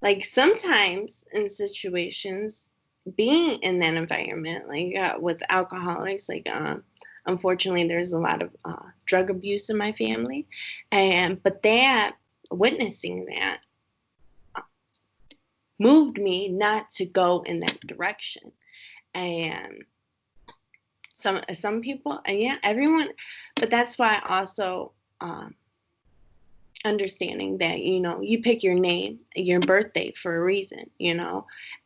like sometimes in situations, being in that environment, like with alcoholics, like unfortunately, there's a lot of drug abuse in my family, but that witnessing that moved me not to go in that direction. And some people, and yeah, everyone, but that's why also understanding that you pick your name, your birthday for a reason,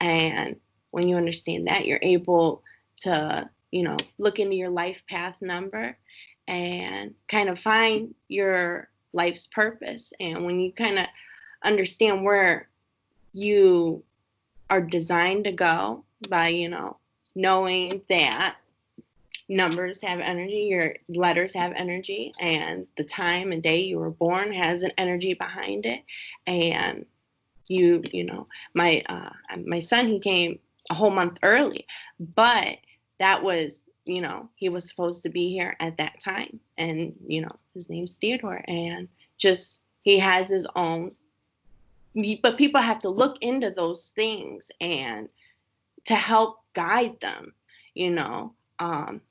and when you understand that, you're able to look into your life path number and kind of find your life's purpose. And when you kind of understand where you are designed to go by knowing that numbers have energy, your letters have energy, and the time and day you were born has an energy behind it. And my son, he came a whole month early, but that was he was supposed to be here at that time. And his name's Theodore, and just he has his own, but people have to look into those things and to help guide them, you know, um,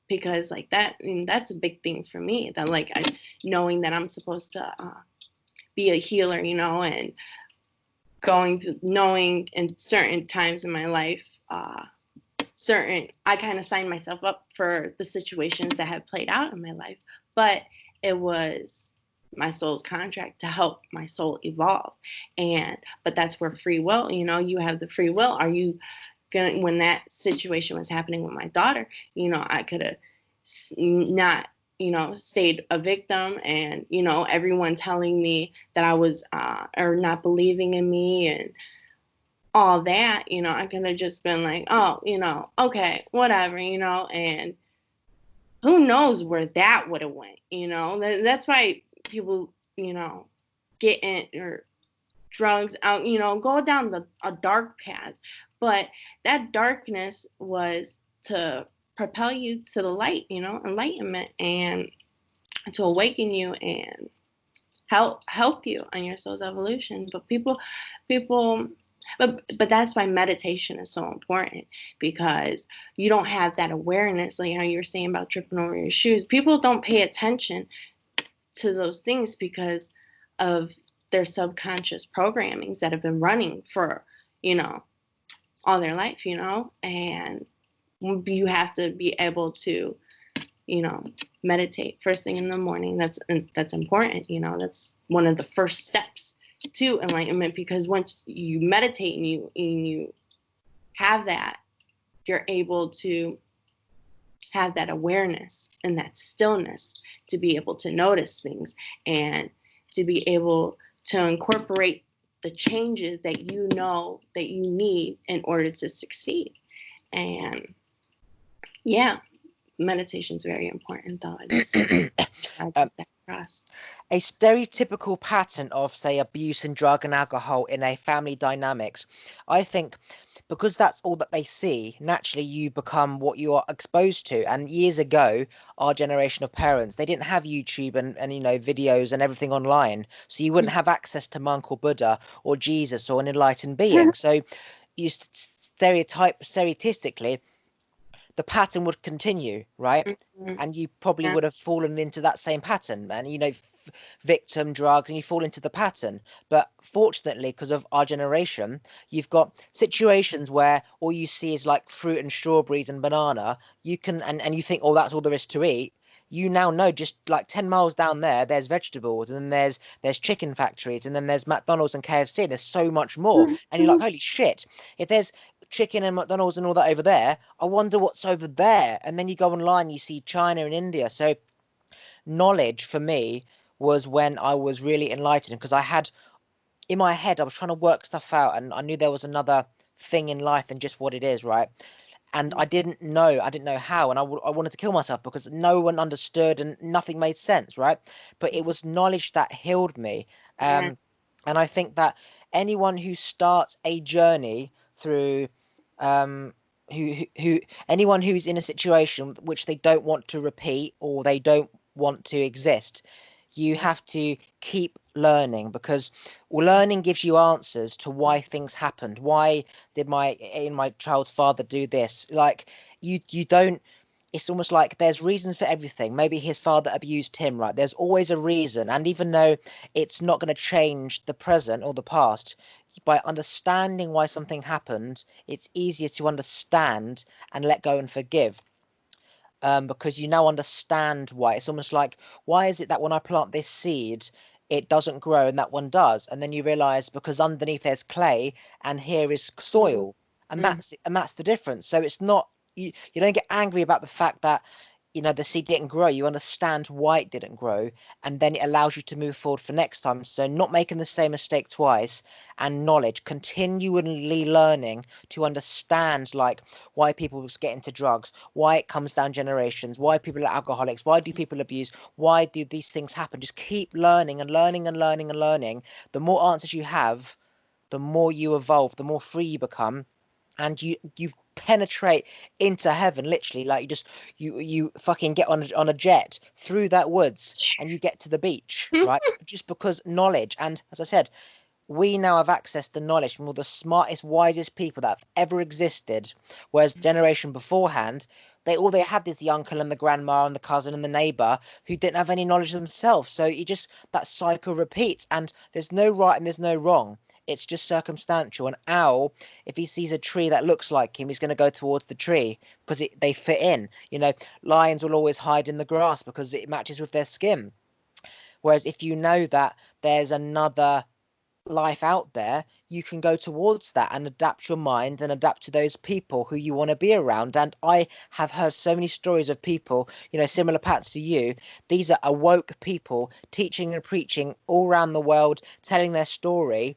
because like that, that's a big thing for me. That like knowing that I'm supposed to be a healer, and going to knowing in certain times in my life, I kind of signed myself up for the situations that have played out in my life, but it was my soul's contract to help my soul evolve. But that's where free will, you have the free will. Are you when that situation was happening with my daughter, I could have not, stayed a victim, and, everyone telling me that I was, or not believing in me and all that, I could have just been like, oh, okay, whatever, and who knows where that would have went, that's why people, get in or drugs out, go down a dark path. But that darkness was to propel you to the light, enlightenment, and to awaken you and help you on your soul's evolution. But people but that's why meditation is so important, because you don't have that awareness, like how you're saying about tripping over your shoes. People don't pay attention to those things because of their subconscious programmings that have been running for all their life, and you have to be able to meditate first thing in the morning. That's important. That's one of the first steps to enlightenment, because once you meditate and you have that, you're able to have that awareness and that stillness to be able to notice things and to be able to incorporate the changes that that you need in order to succeed. And yeah, meditation is very important, though. A stereotypical pattern of, say, abuse and drug and alcohol in a family dynamics, I think, because that's all that they see, naturally you become what you are exposed to. And years ago, our generation of parents, they didn't have YouTube and videos and everything online, so you wouldn't have access to monk or Buddha or Jesus or an enlightened being. So you stereotypically, the pattern would continue, right? Mm-hmm. And you probably would have fallen into that same pattern, and victim drugs, and you fall into the pattern. But fortunately, because of our generation, you've got situations where all you see is like fruit and strawberries and banana. You can and you think, oh, that's all there is to eat. You now know, just like 10 miles down there's vegetables, and then there's chicken factories, and then there's McDonald's and KFC, and there's so much more. And you're like, holy shit, if there's chicken and McDonald's and all that over there, I wonder what's over there. And then you go online, you see China and India. So knowledge for me was when I was really enlightened, because I had in my head, I was trying to work stuff out, and I knew there was another thing in life than just what it is, right? And I didn't know how, and I wanted to kill myself because no one understood and nothing made sense, right? But it was knowledge that healed me. And I think that anyone who starts a journey through who anyone who's in a situation which they don't want to repeat or they don't want to exist, you have to keep learning, because learning gives you answers to why things happened. Why did my child's father do this? Like, you don't, it's almost like there's reasons for everything. Maybe his father abused him, right? There's always a reason. And even though it's not going to change the present or the past, by understanding why something happened, it's easier to understand and let go and forgive. Because you now understand why. It's almost like, why is it that when I plant this seed, it doesn't grow and that one does? And then you realize, because underneath there's clay and here is soil, and that's the difference. So it's not, you don't get angry about the fact that the seed didn't grow. You understand why it didn't grow, and then it allows you to move forward for next time. So not making the same mistake twice, and knowledge, continually learning to understand, like, why people get into drugs, why it comes down generations, why people are alcoholics, why do people abuse, why do these things happen. Just keep learning and learning and learning and learning. The more answers you have, the more you evolve, the more free you become, and you penetrate into heaven, literally. Like, you fucking get on a jet through that woods and you get to the beach, right? Just because knowledge. And as I said, we now have access to knowledge from all the smartest, wisest people that have ever existed, whereas generation beforehand, they had this the uncle and the grandma and the cousin and the neighbor who didn't have any knowledge themselves. So that cycle repeats, and there's no right and there's no wrong. It's just circumstantial. An owl, if he sees a tree that looks like him, he's going to go towards the tree because they fit in. Lions will always hide in the grass because it matches with their skin. Whereas if you know that there's another life out there, you can go towards that and adapt your mind and adapt to those people who you want to be around. And I have heard so many stories of people, similar patterns to you. These are awoke people teaching and preaching all around the world, telling their story.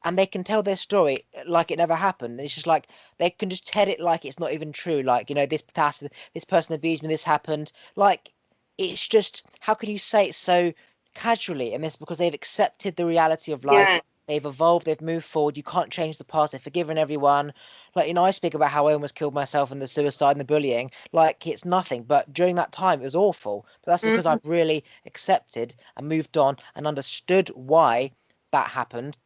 And they can tell their story like it never happened. It's just like they can just tell it like it's not even true. Like, this person abused me, this happened. Like, it's just, how can you say it so casually, and it's because they've accepted the reality of life. Yeah. They've evolved, they've moved forward. You can't change the past. They've forgiven everyone. Like, I speak about how I almost killed myself and the suicide and the bullying. Like, it's nothing. But during that time, it was awful. But that's because Mhm. I've really accepted and moved on and understood why that happened.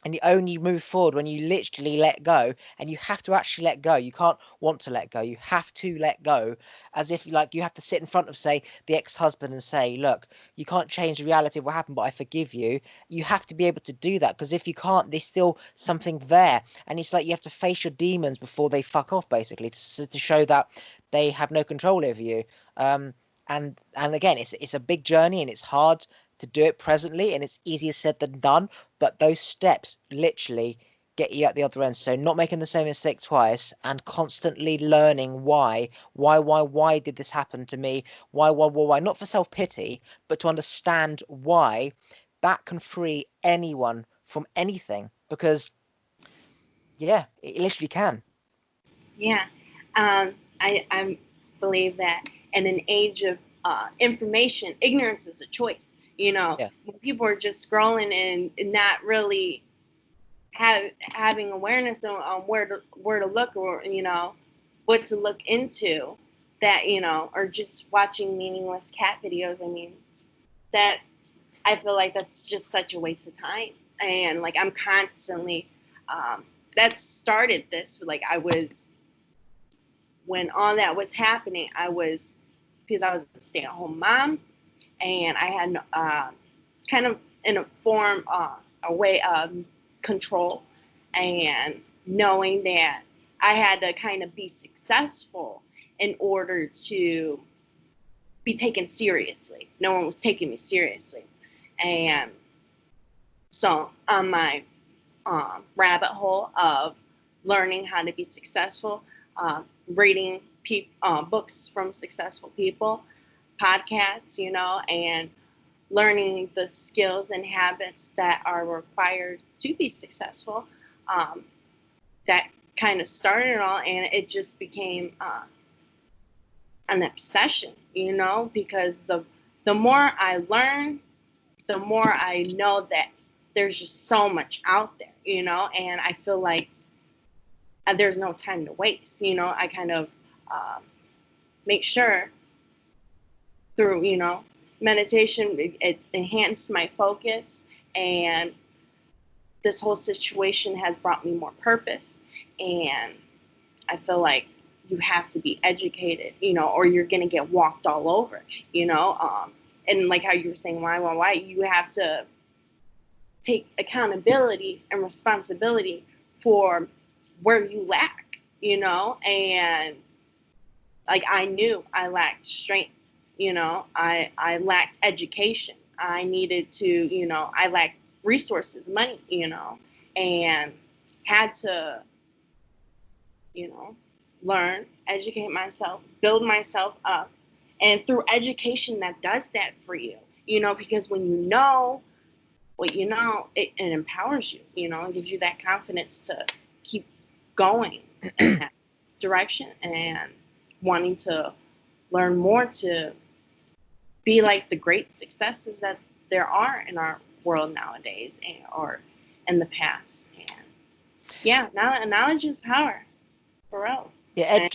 And you only move forward when you literally let go, and you have to actually let go. You can't want to let go. You have to let go, as if like you have to sit in front of, say, the ex-husband and say, look, you can't change the reality of what happened, but I forgive you. You have to be able to do that, because if you can't, there's still something there. And it's like you have to face your demons before they fuck off, basically, to show that they have no control over you. And again, it's a big journey, and it's hard to do it presently, and it's easier said than done, but those steps literally get you at the other end. So not making the same mistake twice, and constantly learning why did this happen to me? Why? Not for self-pity, but to understand why. That can free anyone from anything, because yeah, it literally can. Yeah. I believe that in an age of information, ignorance is a choice. Yes. When people are just scrolling and not really having awareness on where to look, or what to look into, that or just watching meaningless cat videos. I mean, that I feel like that's just such a waste of time. And like I'm constantly that started this. Like I was when all that was happening, I was because I was a stay-at-home mom, and I had kind of in a form a way of control, and knowing that I had to kind of be successful in order to be taken seriously. No one was taking me seriously, and so on my rabbit hole of learning how to be successful, reading books from successful people, podcasts, and learning the skills and habits that are required to be successful. Um, that kind of started it all, and it just became an obsession, because the more I learn, the more I know that there's just so much out there, and I feel like there's no time to waste. I kind of um, make sure through, meditation, it's enhanced my focus, and this whole situation has brought me more purpose. And I feel like you have to be educated, or you're going to get walked all over, and like how you were saying, why, you have to take accountability and responsibility for where you lack, and like I knew I lacked strength, I lacked education. I needed to, I lacked resources, money, and had to, you know, learn, educate myself, build myself up. And through education, that does that for you, because when you know what you know, it empowers you, and gives you that confidence to keep going in that direction and wanting to learn more to be like the great successes that there are in our world nowadays, or in the past. And yeah, knowledge is power, for real. Yeah, And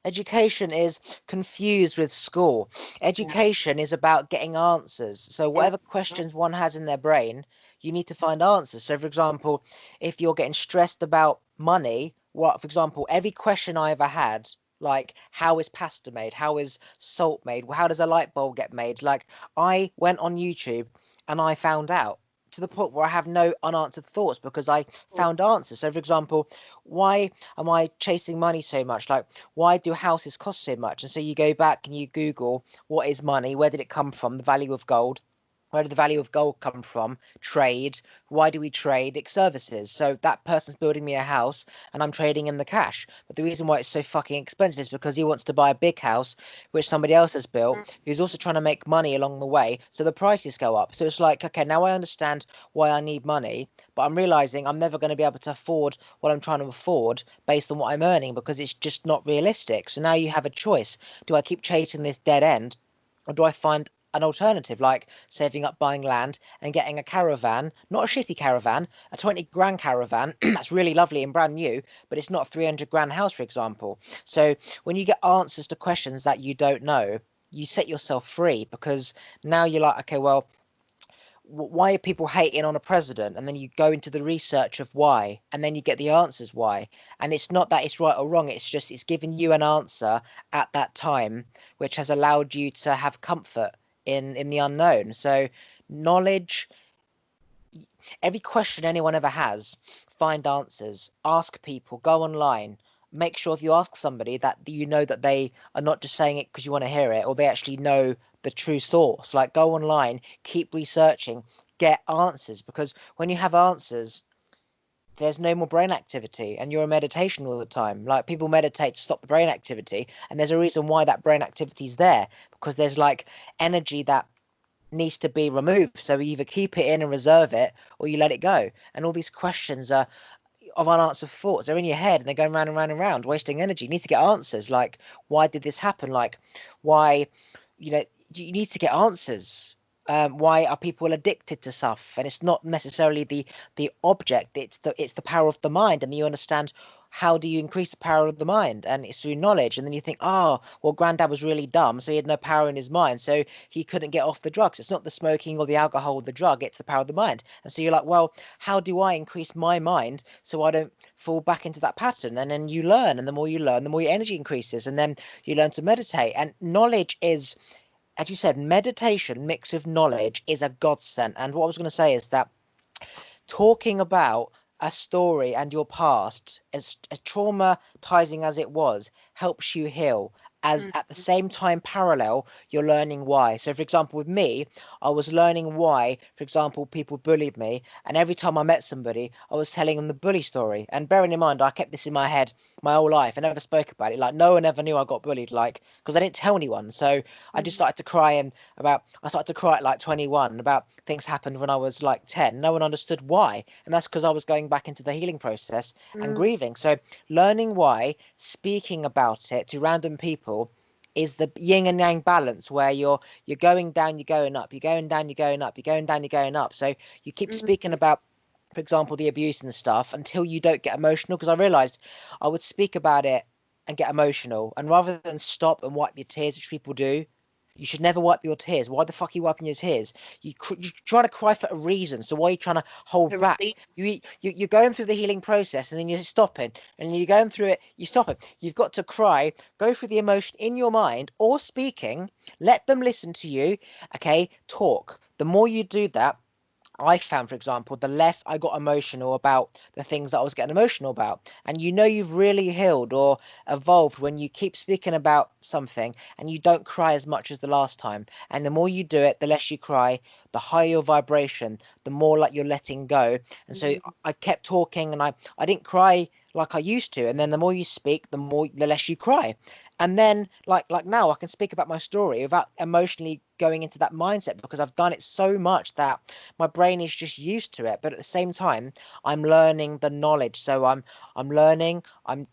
education is confused with school. yeah, Education is about getting answers. So yeah, whatever questions one has in their brain, you need to find answers. So for example, if you're getting stressed about money, what, for example, every question I ever had, like how is pasta made? How is salt made? How does a light bulb get made? Like I went on YouTube and I found out, to the point where I have no unanswered thoughts because I found answers. So for example, why am I chasing money so much? Like, why do houses cost so much? And so you go back and you Google, what is money? Where did it come from? The value of gold. Where did the value of gold come from? Trade. Why do we trade? It's services. So that person's building me a house and I'm trading him the cash. But the reason why it's so fucking expensive is because he wants to buy a big house, which somebody else has built, who's also trying to make money along the way. So the prices go up. So it's like, okay, now I understand why I need money, but I'm realizing I'm never going to be able to afford what I'm trying to afford based on what I'm earning, because it's just not realistic. So now you have a choice. Do I keep chasing this dead end, or do I find an alternative, like saving up, buying land, and getting a caravan, not a shitty caravan, a 20 grand caravan that's really lovely and brand new, but it's not a 300 grand house, for example. So when you get answers to questions that you don't know, you set yourself free, because now you're like, okay, well, why are people hating on a president? And then you go into the research of why, and then you get the answers why. And it's not that it's right or wrong, it's just it's given you an answer at that time, which has allowed you to have comfort in the unknown. So knowledge, every question anyone ever has, find answers, ask people, go online. Make sure if you ask somebody that you know that they are not just saying it because you want to hear it, or they actually know the true source. Like, go online, keep researching, get answers, because when you have answers, there's no more brain activity and you're in meditation all the time. Like, people meditate to stop the brain activity, and there's a reason why that brain activity is there, because there's like energy that needs to be removed. So you either keep it in and reserve it, or you let it go. And all these questions are of unanswered thoughts. They're in your head and they're going round and round and round, wasting energy. You need to get answers. Like, why did this happen? Like, why, you know, you need to get answers. Why are people addicted to stuff? And it's not necessarily the object. It's the power of the mind. And you understand, how do you increase the power of the mind? And it's through knowledge. And then you think, oh, well, Granddad was really dumb, so he had no power in his mind, so he couldn't get off the drugs. It's not the smoking or the alcohol or the drug. It's the power of the mind. And so you're like, well, how do I increase my mind so I don't fall back into that pattern? And then you learn, and the more you learn, the more your energy increases, and then you learn to meditate. And knowledge is, as you said, meditation mixed with knowledge is a godsend. And what I was going to say is that talking about a story and your past, as traumatizing as it was, helps you heal. As at the Mm-hmm. same time, parallel, you're learning why. So, for example, with me, I was learning why, for example, people bullied me. And every time I met somebody, I was telling them the bully story. And bearing in mind, I kept this in my head my whole life. I never spoke about it. Like, no one ever knew I got bullied, like, because I didn't tell anyone. So I just Mm-hmm. started to cry, and I started to cry at like 21 about things happened when I was like 10. No one understood why. And that's because I was going back into the healing process and grieving. So learning why, speaking about it to random people, is the yin and yang balance, where you're going down, you're going up, you're going down, you're going up, you're going down, you're going up. So you keep speaking Mm-hmm. about, for example, the abuse and stuff, until you don't get emotional. Because I realized I would speak about it and get emotional, and rather than stop and wipe your tears, which people do, you should never wipe your tears. Why the fuck are you wiping your tears? You try to cry for a reason. So why are you trying to hold To back? release. You're going through the healing process, and then you're stopping, and you're going through it. You stop it. You've got to cry. Go through the emotion in your mind or speaking. Let them listen to you. Okay, talk. The more you do that, I found, for example, the less I got emotional about the things that I was getting emotional about. And you know you've really healed or evolved when you keep speaking about something and you don't cry as much as the last time. And the more you do it, the less you cry, the higher your vibration, the more like you're letting go. And so Mm-hmm. I kept talking, and I didn't cry like I used to. And then the more you speak, the less you cry. And then like now I can speak about my story without emotionally going into that mindset, because I've done it so much that my brain is just used to it. But at the same time, I'm learning the knowledge. So I'm learning, I'm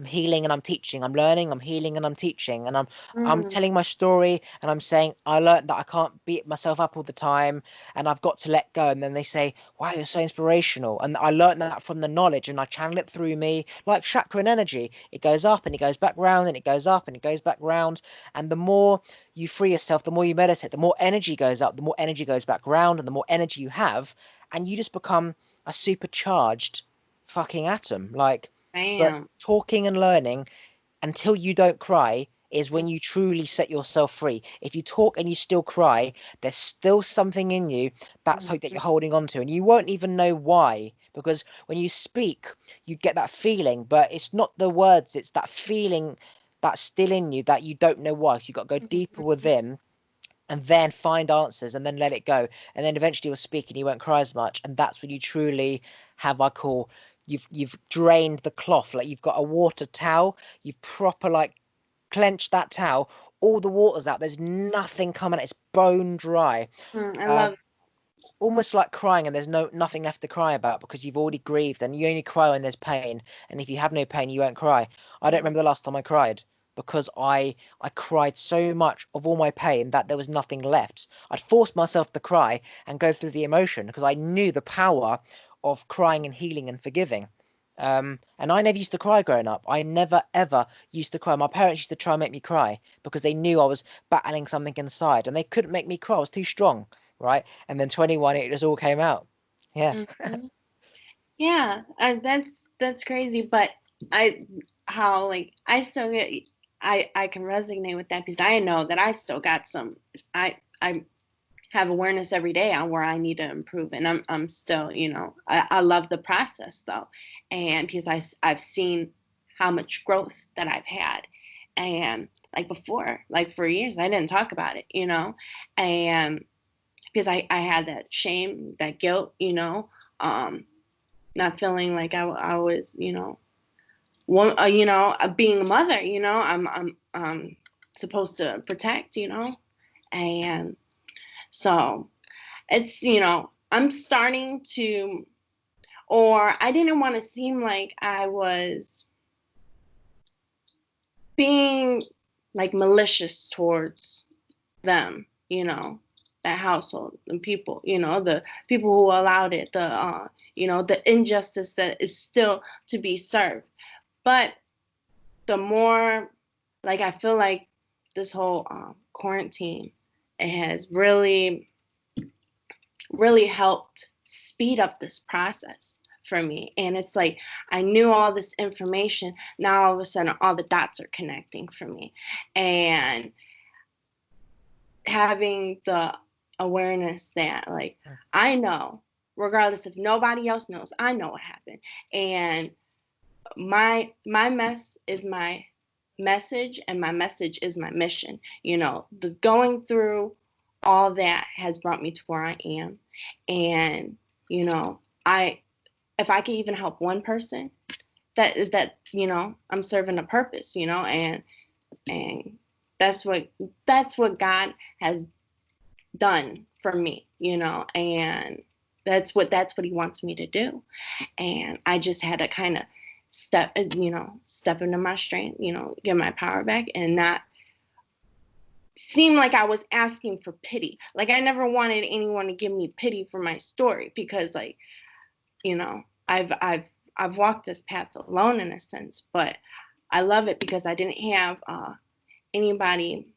healing and I'm teaching. I'm learning, I'm healing and I'm teaching. And I'm Mm-hmm. telling my story, and I'm saying I learned that I can't beat myself up all the time, and I've got to let go. And then they say, wow, you're so inspirational. And I learned that from the knowledge, and I channel it through me like chakra and energy. It goes up and it goes back round, and it goes up and it goes back round. And the more you free yourself, the more you meditate, the more energy goes up, the more energy goes back round, and the more energy you have, and you just become a supercharged fucking atom. Like, but Bam. talking and learning until you don't cry is when you truly set yourself free. If you talk and you still cry, there's still something in you that Mm-hmm. you're holding on to, and you won't even know why. Because when you speak, you get that feeling, but it's not the words; it's that feeling that's still in you that you don't know why. So you've got to go deeper within, and then find answers, and then let it go, and then eventually you'll speak and you won't cry as much, and that's when you truly have, I call, you've drained the cloth. Like, you've got a water towel, you've proper like clenched that towel, all the water's out, there's nothing coming out, it's bone dry. I um love it. Almost like crying, and there's nothing left to cry about, because you've already grieved, and you only cry when there's pain, and if you have no pain you won't cry. I don't remember the last time I cried. because I cried so much of all my pain that there was nothing left. I'd forced myself to cry and go through the emotion because I knew the power of crying and healing and forgiving. And I never used to cry growing up. I never ever used to cry. My parents used to try and make me cry because they knew I was battling something inside and they couldn't make me cry. I was too strong, right? And then 21, it just all came out. Yeah. Mhm. Yeah, that's crazy, but I how like I still get I can resonate with that because I know that I still got some I have awareness every day on where I need to improve, and I'm still, I love the process though, and because I've seen how much growth that I've had, and like before, like for years I didn't talk about it, and because I had that shame, that guilt, um not feeling like I was, one, being a mother, I'm supposed to protect, and so it's, I'm starting to, or I didn't want to seem like I was being like malicious towards them, that household and people, the people who allowed it, the injustice that is still to be served. But the more, like, I feel like this whole quarantine, it has really, really helped speed up this process for me. And it's like I knew all this information. Now all of a sudden, all the dots are connecting for me. And having the awareness that, like, I know, regardless if nobody else knows, I know what happened. And my mess is my message, and my message is my mission. The going through all that has brought me to where I am. And I if I can even help one person, that I'm serving a purpose, and that's what God has done for me, and that's what he wants me to do. And I just had to kind of step into my strength, get my power back, and not seem like I was asking for pity. Like, I never wanted anyone to give me pity for my story, because, like, I've walked this path alone in a sense, but I love it because I didn't have anybody.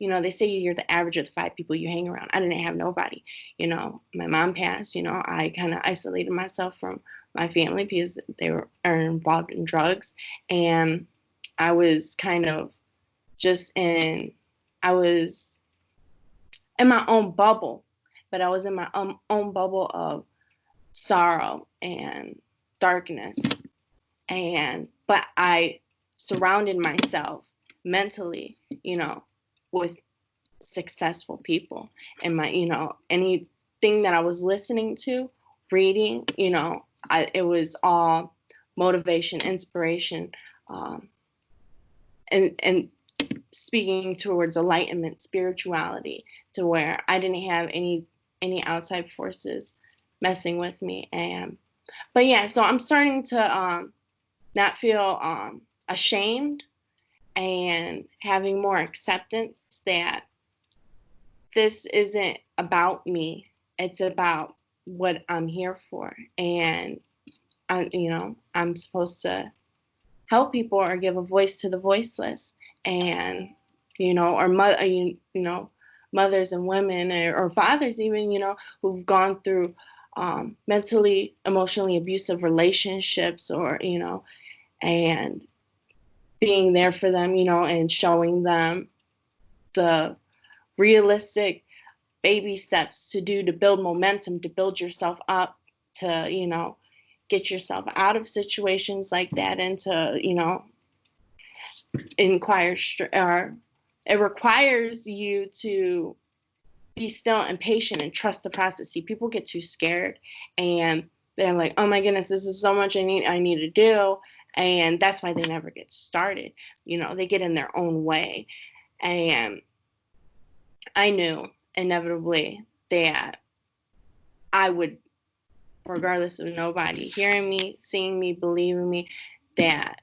They say you're the average of the 5 people you hang around. I didn't have nobody. My mom passed. I kind of isolated myself from my family because they are involved in drugs, and I was kind of just I was in my own bubble, but I was in my own bubble of sorrow and darkness, but I surrounded myself mentally, with successful people. And anything that I was listening to, reading, it was all motivation, inspiration, um, and speaking towards enlightenment, spirituality, to where I didn't have any outside forces messing with me. But yeah, so I'm starting to not feel ashamed, and having more acceptance that this isn't about me. It's about what I'm here for. And I'm supposed to help people or give a voice to the voiceless, and or mothers and women, or fathers even, who've gone through mentally, emotionally abusive relationships, or and being there for them, and showing them the realistic baby steps to do, to build momentum, to build yourself up, to get yourself out of situations like that, and to inquire, or it requires you to be still and patient and trust the process. See, people get too scared, and they're like, oh my goodness, this is so much I need to do, and that's why they never get started. They get in their own way. And I knew inevitably that I would, regardless of nobody hearing me, seeing me, believing me, that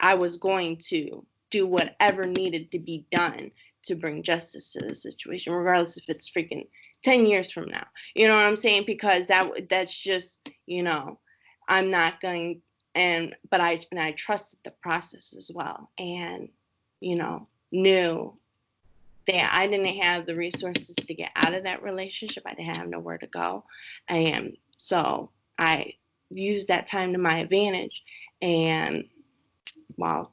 I was going to do whatever needed to be done to bring justice to the situation, regardless if it's freaking 10 years from now. You know what I'm saying? Because that's just, I'm not going, but I trusted the process as well, and knew that I didn't have the resources to get out of that relationship. I didn't have nowhere to go, and so I used that time to my advantage. And while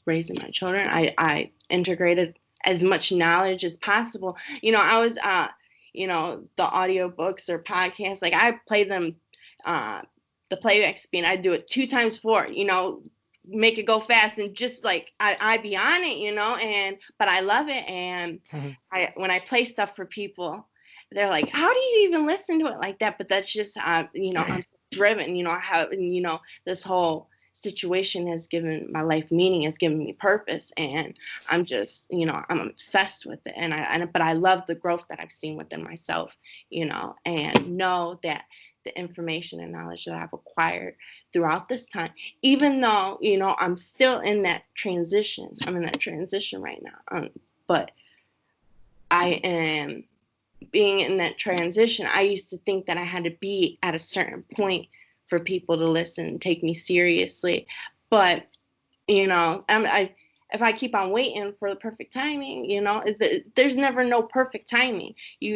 raising my children, I integrated as much knowledge as possible. I was the audiobooks or podcasts, like I play them, the playback speed, I do it 2 times 4, make it go fast, and just like I be on it, and but I love it. And when I play stuff for people, they're like, how do you even listen to it like that? But that's just I'm driven. I have, this whole situation has given my life meaning, has given me purpose, and I'm just, I'm obsessed with it. But I love the growth that I've seen within myself, and know that the information and knowledge that I've acquired throughout this time, even though, I'm still in that transition. I'm in that transition right now. But I am being in that transition. I used to think that I had to be at a certain point for people to listen and take me seriously. But, if I keep on waiting for the perfect timing, there's never no perfect timing. You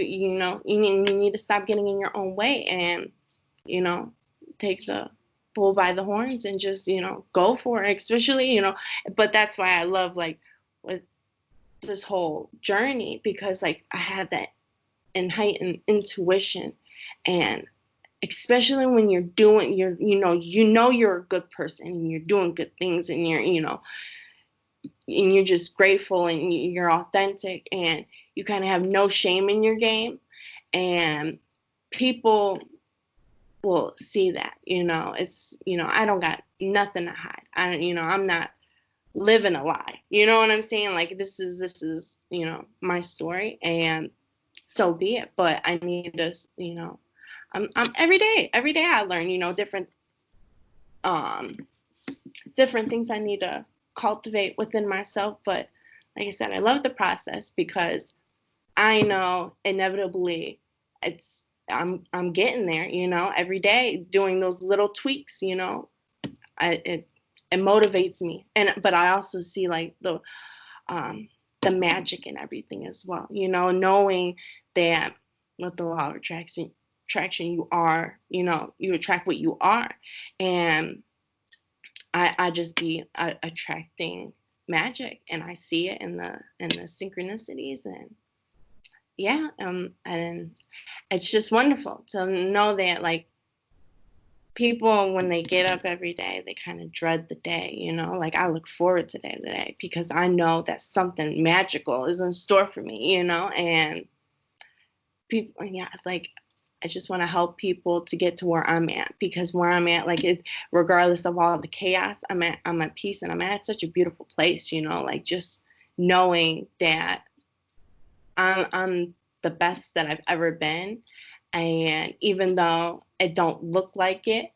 need to stop getting in your own way and, take the bull by the horns and just, go for it, especially, but that's why I love, like, with this whole journey, because like I had that and heightened intuition. And especially when you're you're a good person and you're doing good things, and you're just grateful and you're authentic, and you kind of have no shame in your game, and people will see that. It's, I don't got nothing to hide. I'm not living a lie. You know what I'm saying? Like, this is my story, and so be it. But I need to, I'm every day I learn, different things I need to cultivate within myself. But like I said, I love the process, because I know inevitably I'm getting there, every day doing those little tweaks, it motivates me. But I also see like the magic in everything as well, knowing that with the law of attraction, you are, you attract what you are. And I just be attracting magic, and I see it in the synchronicities. And yeah, and it's just wonderful to know that, like, people, when they get up every day, they kind of dread the day, like I look forward to the day, because I know that something magical is in store for me, and people, yeah, like, I just want to help people to get to where I'm at, because where I'm at, like, regardless of all the chaos, I'm at peace, and I'm at such a beautiful place, like, just knowing that I'm the best that I've ever been. And even though it don't look like it,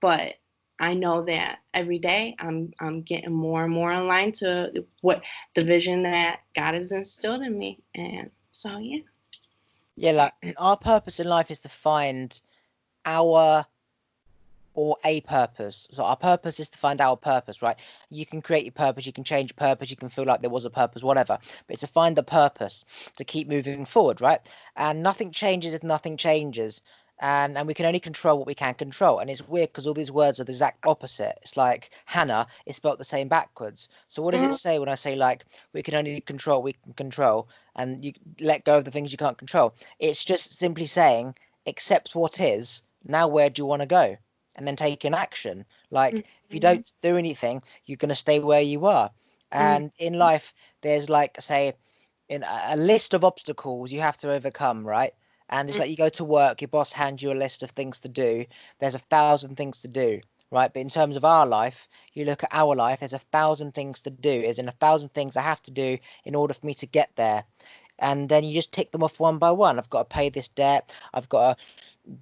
but I know that every day I'm getting more and more in line to what the vision that God has instilled in me. And so, yeah. Yeah, like our purpose in life is to find our or a purpose. So our purpose is to find our purpose, right? You can create your purpose, you can change your purpose, you can feel like there was a purpose, whatever. But it's to find the purpose to keep moving forward, right? And nothing changes if nothing changes. And we can only control what we can control. And it's weird because all these words are the exact opposite. It's like Hannah is spelled the same backwards. So what does it say when I say, like, we can only control what we can control, and you let go of the things you can't control? It's just simply saying, accept what is. Now where do you want to go? And then take an action. Like, if you don't do anything, you're going to stay where you are. And in life, there's, like, say, in a list of obstacles you have to overcome, right? And it's like, you go to work, your boss hands you a list of things to do. There's 1,000 things to do, right? But in terms of our life, you look at our life, there's 1,000 things to do. As in 1,000 things I have to do in order for me to get there. And then you just tick them off one by one. I've got to pay this debt. I've got to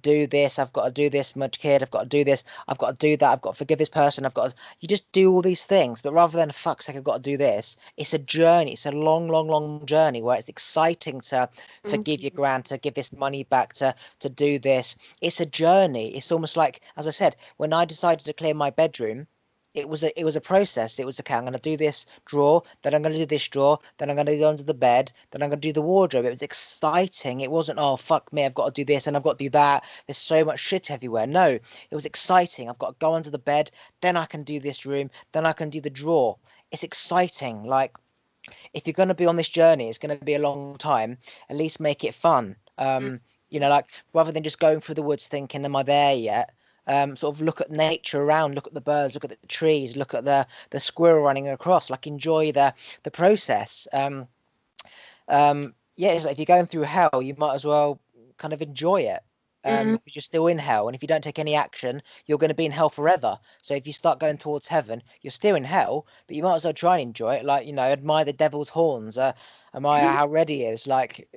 do this, I've got to do this, my kid, I've got to do this, I've got to do that, I've got to forgive this person, I've got to, you just do all these things, but rather than fuck's sake, I've got to do this, it's a journey, it's a long, long, long journey where it's exciting to forgive your Mhm. grand, to give this money back, to do this. It's a journey. It's almost like, as I said, when I decided to clear my bedroom, it was a process. It was okay, I'm gonna do this drawer, then I'm gonna do this drawer, then I'm gonna go under the bed, then I'm gonna do the wardrobe. It was exciting. It wasn't, oh fuck me, I've got to do this and I've got to do that. There's so much shit everywhere. No, it was exciting. I've got to go under the bed, then I can do this room, then I can do the drawer. It's exciting. Like, if you're going to be on this journey, it's going to be a long time. At least make it fun. Like, rather than just going through the woods thinking, "Am I there yet?" Sort of look at nature around, look at the birds, look at the trees, look at the squirrel running across. Like, enjoy the process. Yeah, it's like if you're going through hell, you might as well kind of enjoy it. Mhm. Because you're still in hell, and if you don't take any action, you're going to be in hell forever. So if you start going towards heaven, you're still in hell, but you might as well try and enjoy it. Like, admire the devil's horns, admire how red he is. Like,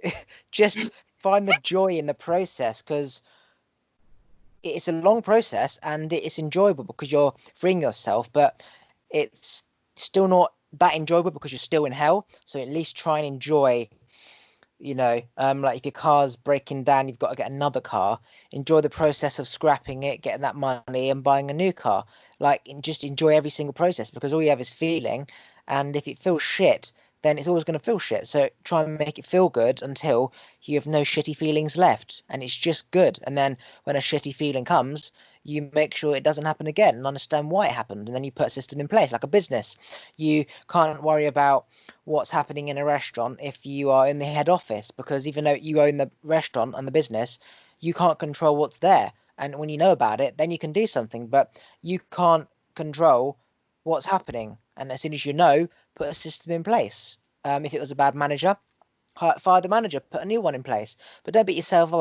just find the joy in the process, because it's a long process and it's enjoyable because you're freeing yourself, but it's still not that enjoyable because you're still in hell. So at least try and enjoy, like if your car's breaking down, you've got to get another car. Enjoy the process of scrapping it, getting that money, and buying a new car. Like, and just enjoy every single process, because all you have is feeling, and if it feels shit, then it's always going to feel shit. So try and make it feel good until you have no shitty feelings left, and it's just good. And then when a shitty feeling comes, you make sure it doesn't happen again and understand why it happened, and then you put a system in place, like a business. You can't worry about what's happening in a restaurant if you are in the head office, because even though you own the restaurant and the business, you can't control what's there. And when you know about it, then you can do something, but you can't control what's happening. And as soon as you know, put a system in place. If it was a bad manager, fire the manager, put a new one in place. But don't beat yourself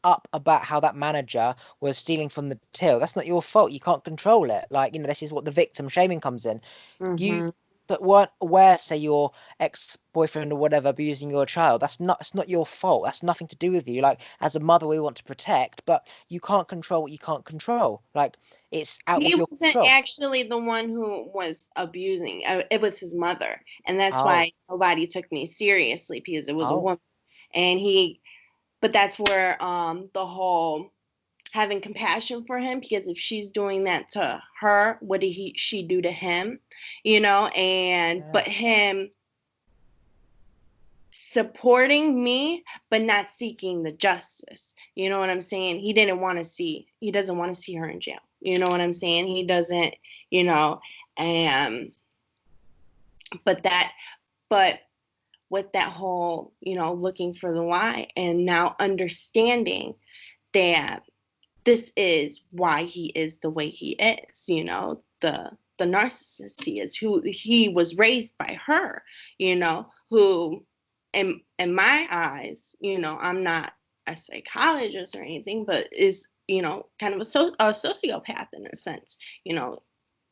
up about how that manager was stealing from the till. That's not your fault. You can't control it. Like, this is what the victim shaming comes in. You Mhm. that weren't aware, say your ex-boyfriend or whatever abusing your child, that's not your fault. That's nothing to do with you. Like, as a mother, we want to protect, but you can't control what you can't control. Like, it's out He of your wasn't control. actually the one who was abusing. It was his mother, and that's Oh, why nobody took me seriously because it was a oh, woman. And he, but that's where the whole having compassion for him, because if she's doing that to her, what did she do to him? And yeah, but him supporting me but not seeking the justice. You know what I'm saying? He doesn't want to see her in jail. You know what I'm saying? He doesn't, you know, and but that but with that whole, looking for the why and now understanding that this is why he is the way he is, the narcissist he is, who he was raised by her, who in my eyes, I'm not a psychologist or anything, but is, kind of a sociopath in a sense,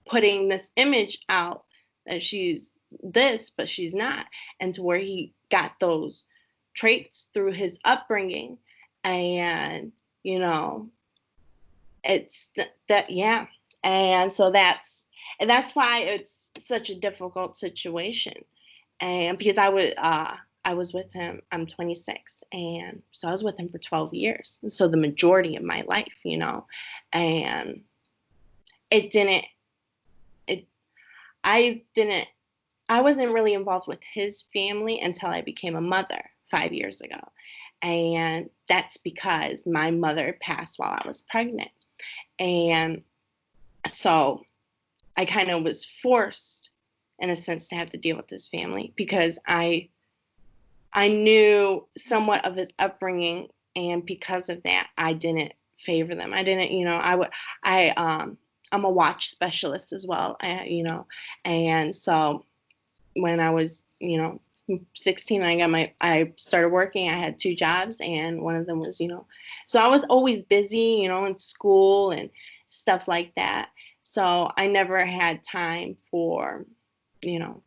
putting this image out that she's this, but she's not, and to where he got those traits through his upbringing. And, you know, it's that, yeah. And so that's why it's such a difficult situation. And because I was with him, I'm 26, and so I was with him for 12 years, so the majority of my life, and it didn't it I didn't I wasn't really involved with his family until I became a mother 5 years ago. And that's because my mother passed while I was pregnant. And so I kind of was forced, in a sense, to have to deal with his family because I knew somewhat of his upbringing, and because of that, I didn't favor them. I didn't, I'm a watch specialist as well, and so when I was, 16, I started working. I had two jobs, and one of them was, so I was always busy, in school and stuff like that. So I never had time for, you know,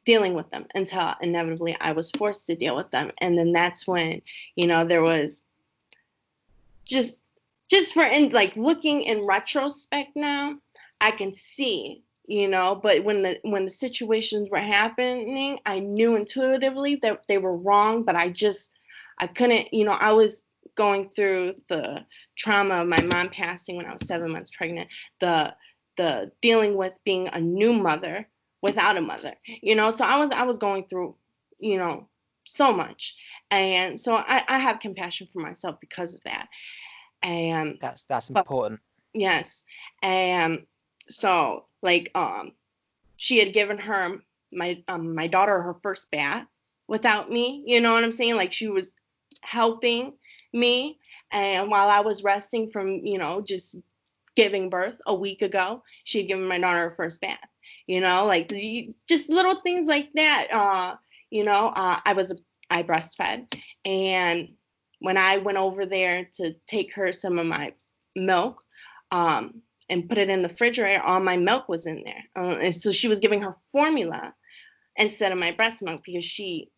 dealing with them until inevitably I was forced to deal with them. And then that's when, there was just for in like looking in retrospect now, I can see, but when the situations were happening, I knew intuitively that they were wrong, but I couldn't, I was going through the trauma of my mom passing when I was 7 months pregnant, the dealing with being a new mother without a mother, so I was going through, so much. And so I have compassion for myself because of that. And That's but important. yes. And so like she had given her my daughter her first bath without me, you know what I'm saying? Like she was helping me, and while I was resting from, just giving birth a week ago, she had given my daughter her first bath. Like just little things like that. I breastfed, and when I went over there to take her some of my milk, and put it in the refrigerator, all my milk was in there. And so she was giving her formula instead of my breast milk because she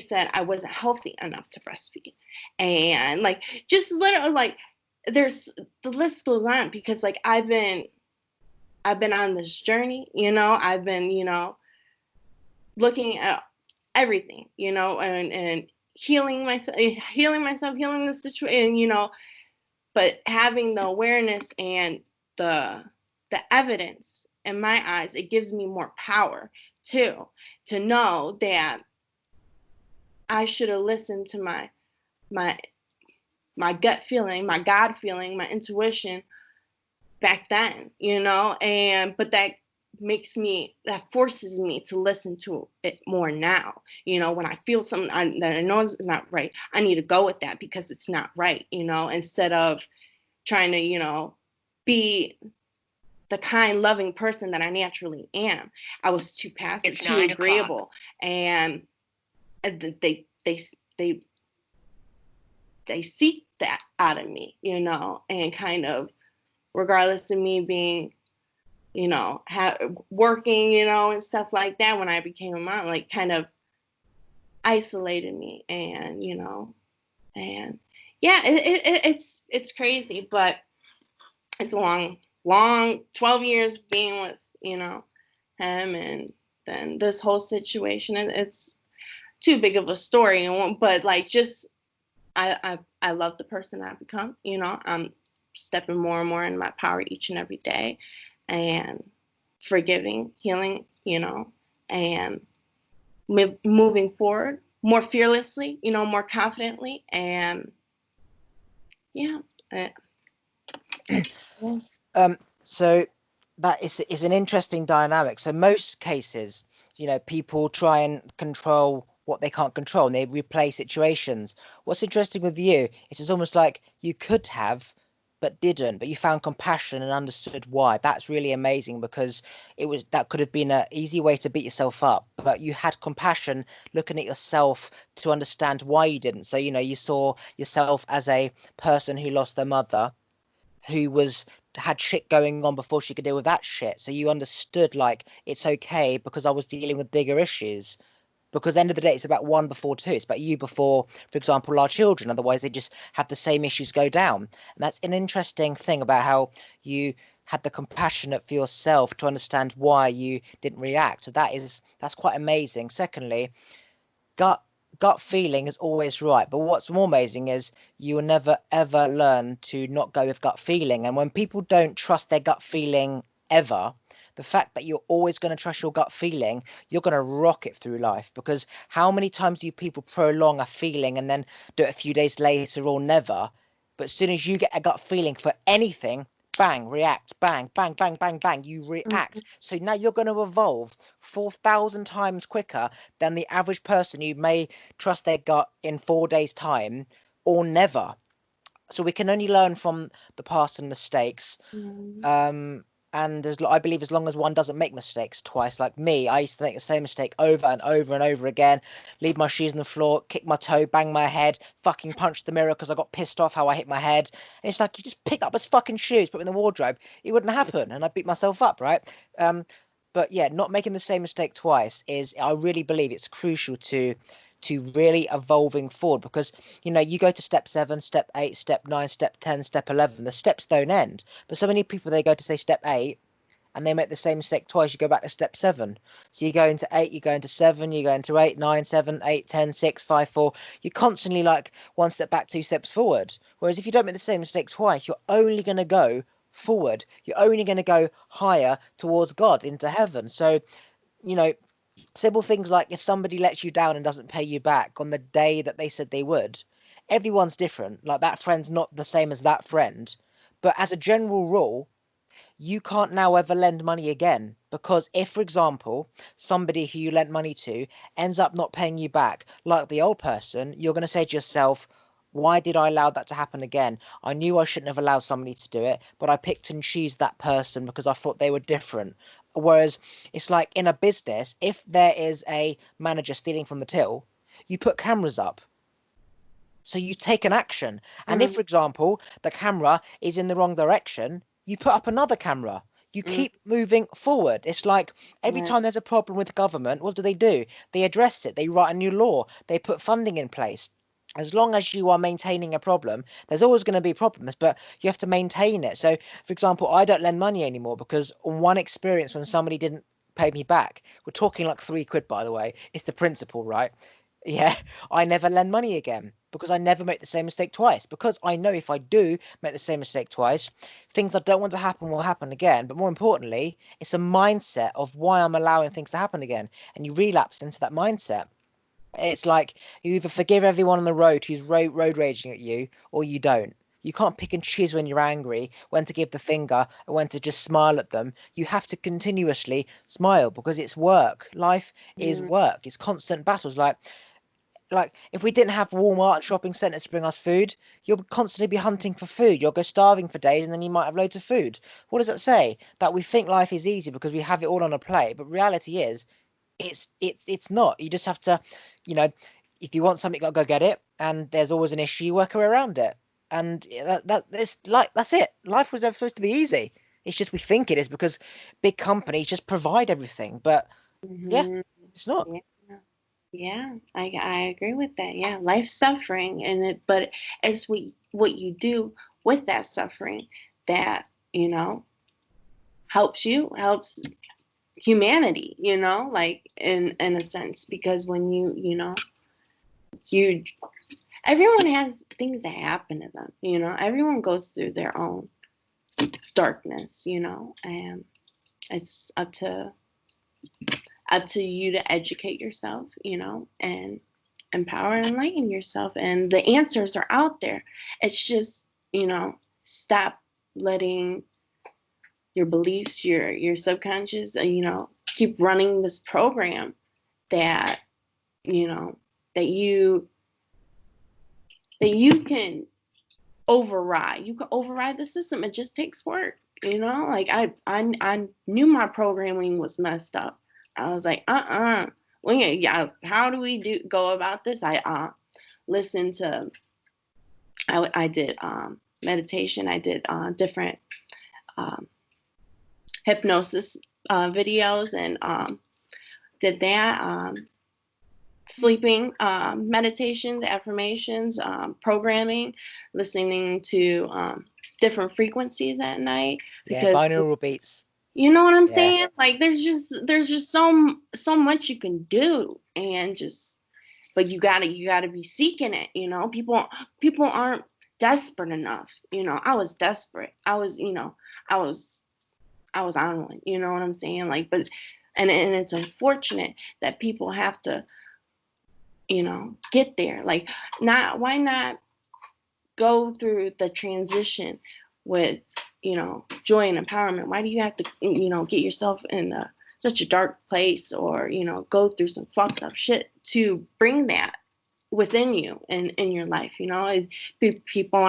said I wasn't healthy enough to breastfeed. And like just literally like there's the list goes on because like I've been on this journey, I've been, looking at everything, and healing myself, healing the situation, but having the awareness and the evidence in my eyes, it gives me more power too, to know that I should have listened to my my gut feeling, my God feeling, my intuition back then, and but that forces me to listen to it more now. When I feel something that I know is not right, I need to go with that because it's not right, instead of trying to, be the kind, loving person that I naturally am. I was too passive, it's too agreeable, and they they they seek that out of me, and kind of regardless of me being, working, and stuff like that. When I became a mom, like kind of isolated me, and and yeah, it's crazy, but it's a long 12 years being with, him, and then this whole situation, it's too big of a story, but like just I love the person I've become. I'm stepping more and more in my power each and every day, and forgiving, healing, and moving forward more fearlessly, more confidently, and yeah, it's So that is an interesting dynamic. So most cases, people try and control what they can't control and they replay situations. What's interesting with you is it's almost like you could have but didn't, but you found compassion and understood why. That's really amazing because that could have been an easy way to beat yourself up, but you had compassion looking at yourself to understand why you didn't. So you saw yourself as a person who lost their mother, who had shit going on before she could deal with that shit. So you understood like it's okay because I was dealing with bigger issues. Because at the end of the day, it's about one before two. It's about you before, for example, our children. Otherwise, they just have the same issues go down. And that's an interesting thing about how you had the compassion for yourself to understand why you didn't react. So that's quite amazing. Secondly, gut gut feeling is always right, but what's more amazing is you will never ever learn to not go with gut feeling. And when people don't trust their gut feeling ever, the fact that you're always going to trust your gut feeling, you're going to rock it through life. Because how many times do people prolong a feeling and then do it a few days later or never? But as soon as you get a gut feeling for anything, bang, react, bang, bang, bang, bang, bang, you react. So now you're going to evolve 4,000 times quicker than the average person who may trust their gut in 4 days' time or never. So we can only learn from the past and mistakes. mm, And I believe as long as one doesn't make mistakes twice, like me, I used to make the same mistake over and over and over again, leave my shoes on the floor, kick my toe, bang my head, fucking punch the mirror because I got pissed off how I hit my head. And it's like, you just pick up his fucking shoes, put them in the wardrobe. It wouldn't happen. And I beat myself up, right? But yeah, not making the same mistake twice I really believe it's crucial to really evolving forward, because you go to step 7, step 8, step 9, step 10, step 11. The steps don't end, but so many people, they go to say step 8 and they make the same mistake twice. You go back to step 7. So you go into 8, you go into 7, you go into 8, 9, 7, 8, 10, 6, 5, 4. You're constantly like one step back, 2 steps forward. Whereas if you don't make the same mistake twice, you're only going to go forward. You're only going to go higher towards God, into heaven. So, you know, simple things like, if somebody lets you down and doesn't pay you back on the day that they said they would, everyone's different. Like, that friend's not the same as that friend. But as a general rule, you can't now ever lend money again, because if, for example, somebody who you lent money to ends up not paying you back like the old person, you're going to say to yourself, why did I allow that to happen again? I knew I shouldn't have allowed somebody to do it, but I picked and chose that person because I thought they were different. Whereas it's like in a business, if there is a manager stealing from the till, you put cameras up. So you take an action. And if, Mm, for example, the camera is in the wrong direction, you put up another camera. You mm, keep moving forward. It's like every right. time there's a problem with government, what do? They address it. They write a new law. They put funding in place. As long as you are maintaining a problem, there's always going to be problems, but you have to maintain it. So, for example, I don't lend money anymore because on one experience when somebody didn't pay me back, we're talking like £3, by the way. It's the principle, right? Yeah, I never lend money again because I never make the same mistake twice. Because I know if I do make the same mistake twice, things I don't want to happen will happen again. But more importantly, it's a mindset of why I'm allowing things to happen again. And you relapse into that mindset. It's like you either forgive everyone on the road who's road raging at you, or you don't. You can't pick and choose when you're angry, when to give the finger, and when to just smile at them. You have to continuously smile because it's work. Life is Mm, work. It's constant battles. Like if we didn't have Walmart and shopping centers to bring us food, you'll constantly be hunting for food. You'll go starving for days and then you might have loads of food. What does that say? That we think life is easy because we have it all on a plate, but reality is it's not. You just have to, you know, if you want something, you gotta go get it, and there's always an issue, you work around it. And that's like that's it. Life was never supposed to be easy. It's just we think it is because big companies just provide everything. But yeah, mhm. it's not. Yeah. Yeah, I agree with that. Yeah, life suffering and but it's what you do with that suffering that, helps humanity, like in a sense, because when you everyone has things that happen to them, everyone goes through their own darkness, and it's up to you to educate yourself, and empower and enlighten yourself. And the answers are out there. It's just, stop letting your beliefs, your subconscious, keep running this program that, you know, that you can override. You can override the system. It just takes work. Like I knew my programming was messed up. I was like, well, yeah, how do we go about this? I listened to, I did meditation. I did different um, hypnosis videos, and did that. Sleeping meditation, the affirmations, programming, listening to different frequencies at night, Yeah, because binaural beats. you know what I'm Yeah. saying? Like there's just so much you can do, and just, but you gotta be seeking it. People aren't desperate enough. I was desperate. I was I was on one. You know what I'm saying? Like, but and it's unfortunate that people have to get there. Like, not why not go through the transition with joy and empowerment? Why do you have to get yourself in such a dark place, or go through some fucked up shit to bring that within you and in your life? People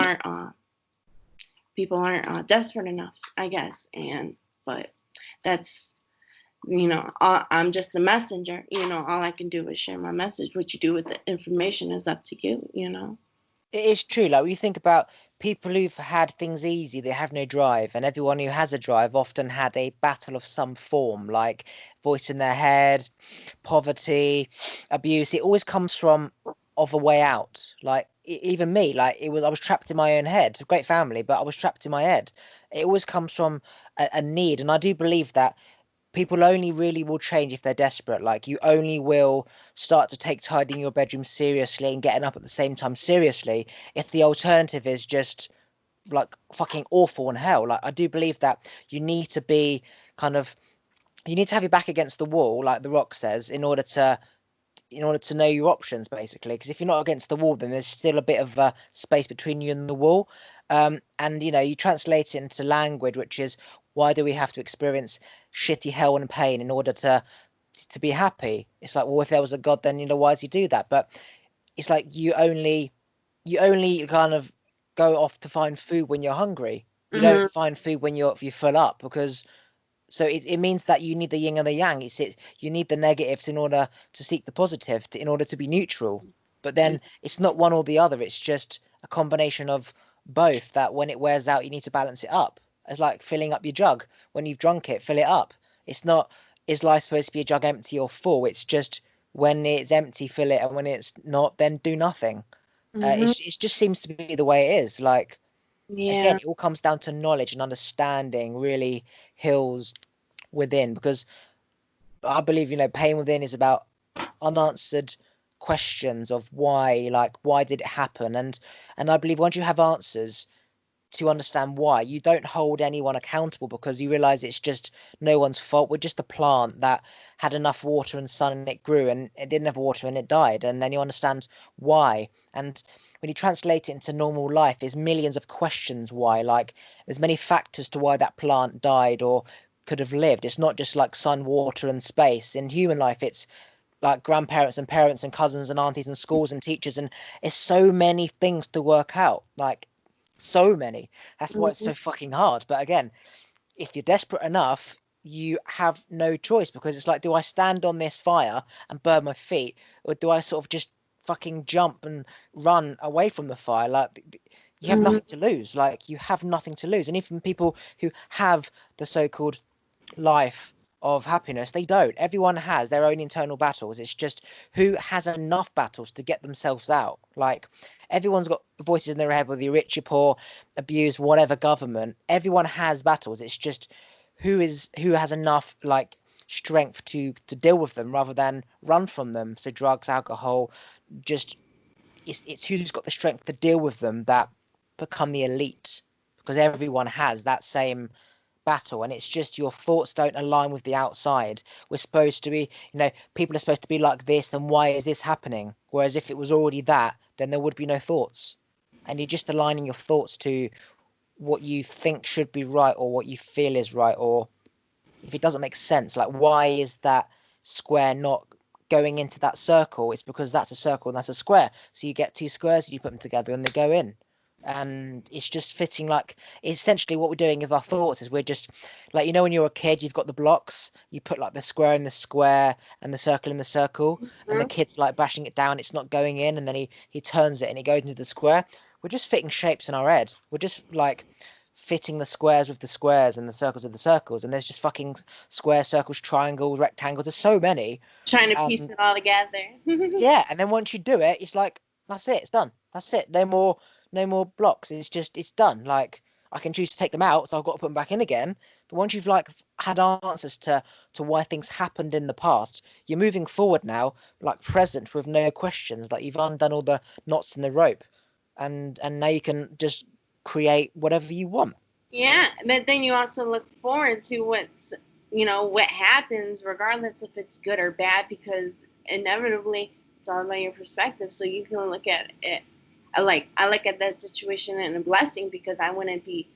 aren't desperate enough, I guess. And but that's I'm just a messenger. All I can do is share my message. What you do with the information is up to you. It is true. Like when you think about people who've had things easy, they have no drive, and everyone who has a drive often had a battle of some form, like voice in their head, poverty, abuse. It always comes from of a way out. Like even me, like I was trapped in my own head. A great family, but I was trapped in my head. It always comes from a need, and I do believe that people only really will change if they're desperate. Like you only will start to take tidying your bedroom seriously and getting up at the same time seriously if the alternative is just like fucking awful and hell. Like I do believe that you need to be kind of you need to have your back against the wall, like The Rock says, in order to know your options, basically. Because if you're not against the wall, then there's still a bit of space between you and the wall. And you translate it into language, which is why do we have to experience shitty hell and pain in order to be happy? It's like, well, if there was a God, then why does he do that? But it's like you only kind of go off to find food when you're hungry. You Mm-hmm. don't find food when you're full up because so it means that you need the yin and the yang. You need the negatives in order to seek the positive, in order to be neutral. But then it's not one or the other. It's just a combination of both. That when it wears out, you need to balance it up. It's like filling up your jug. When you've drunk it, fill it up. It's not is life supposed to be a jug empty or full? It's just when it's empty, fill it, and when it's not, then do nothing. Mm-hmm. It just seems to be the way it is. Like again, Yeah. it all comes down to knowledge and understanding. Really heals within because I believe pain within is about unanswered questions of why, like why did it happen, and I believe once you have answers to understand why, you don't hold anyone accountable because you realize it's just no one's fault. We're just a plant that had enough water and sun and it grew, and it didn't have water and it died, and then you understand why. And when you translate it into normal life, there's millions of questions why. Like there's many factors to why that plant died or could have lived. It's not just like sun, water, and space. In human life, it's like grandparents and parents and cousins and aunties and schools and teachers, and it's so many things to work out. Like so many. That's why it's Mm-hmm. so fucking hard. But again, if you're desperate enough, you have no choice because it's like, do I stand on this fire and burn my feet, or do I sort of just fucking jump and run away from the fire? Like you have Mm-hmm. nothing to lose. Like you have nothing to lose. And even people who have the so-called life of happiness, they don't. Everyone has their own internal battles. It's just who has enough battles to get themselves out. Like everyone's got voices in their head, whether you're rich, you're poor, abused, whatever government. Everyone has battles. It's just who has enough like strength to deal with them rather than run from them. So drugs, alcohol, just it's who's got the strength to deal with them that become the elite because everyone has that same battle, and it's just your thoughts don't align with the outside. We're supposed to be, people are supposed to be like this, then why is this happening? Whereas if it was already that, then there would be no thoughts, and you're just aligning your thoughts to what you think should be right or what you feel is right, or if it doesn't make sense, like why is that square not going into that circle? It's because that's a circle and that's a square. So you get two squares and you put them together and they go in. And it's just fitting like essentially what we're doing with our thoughts is we're just like when you're a kid, you've got the blocks, you put like the square in the square and the circle in the circle, and the kid's like bashing it down, it's not going in, and then he turns it and it goes into the square. We're just fitting shapes in our head. We're just like fitting the squares with the squares and the circles with the circles, and there's just fucking squares, circles, triangles, rectangles. There's so many, Trying to piece and it all together. yeah, and then once you do it, it's like that's it, it's done. That's it. No more blocks. It's just it's done. Like I can choose to take them out, so I've got to put them back in again. But once you've like had answers to why things happened in the past, you're moving forward now, like present with no questions. Like you've undone all the knots in the rope, and now you can just create whatever you want. Yeah, but then you also look forward to what happens, regardless if it's good or bad, because inevitably it's all about your perspective. So you can look at it. I look at that situation in a blessing because I wouldn't be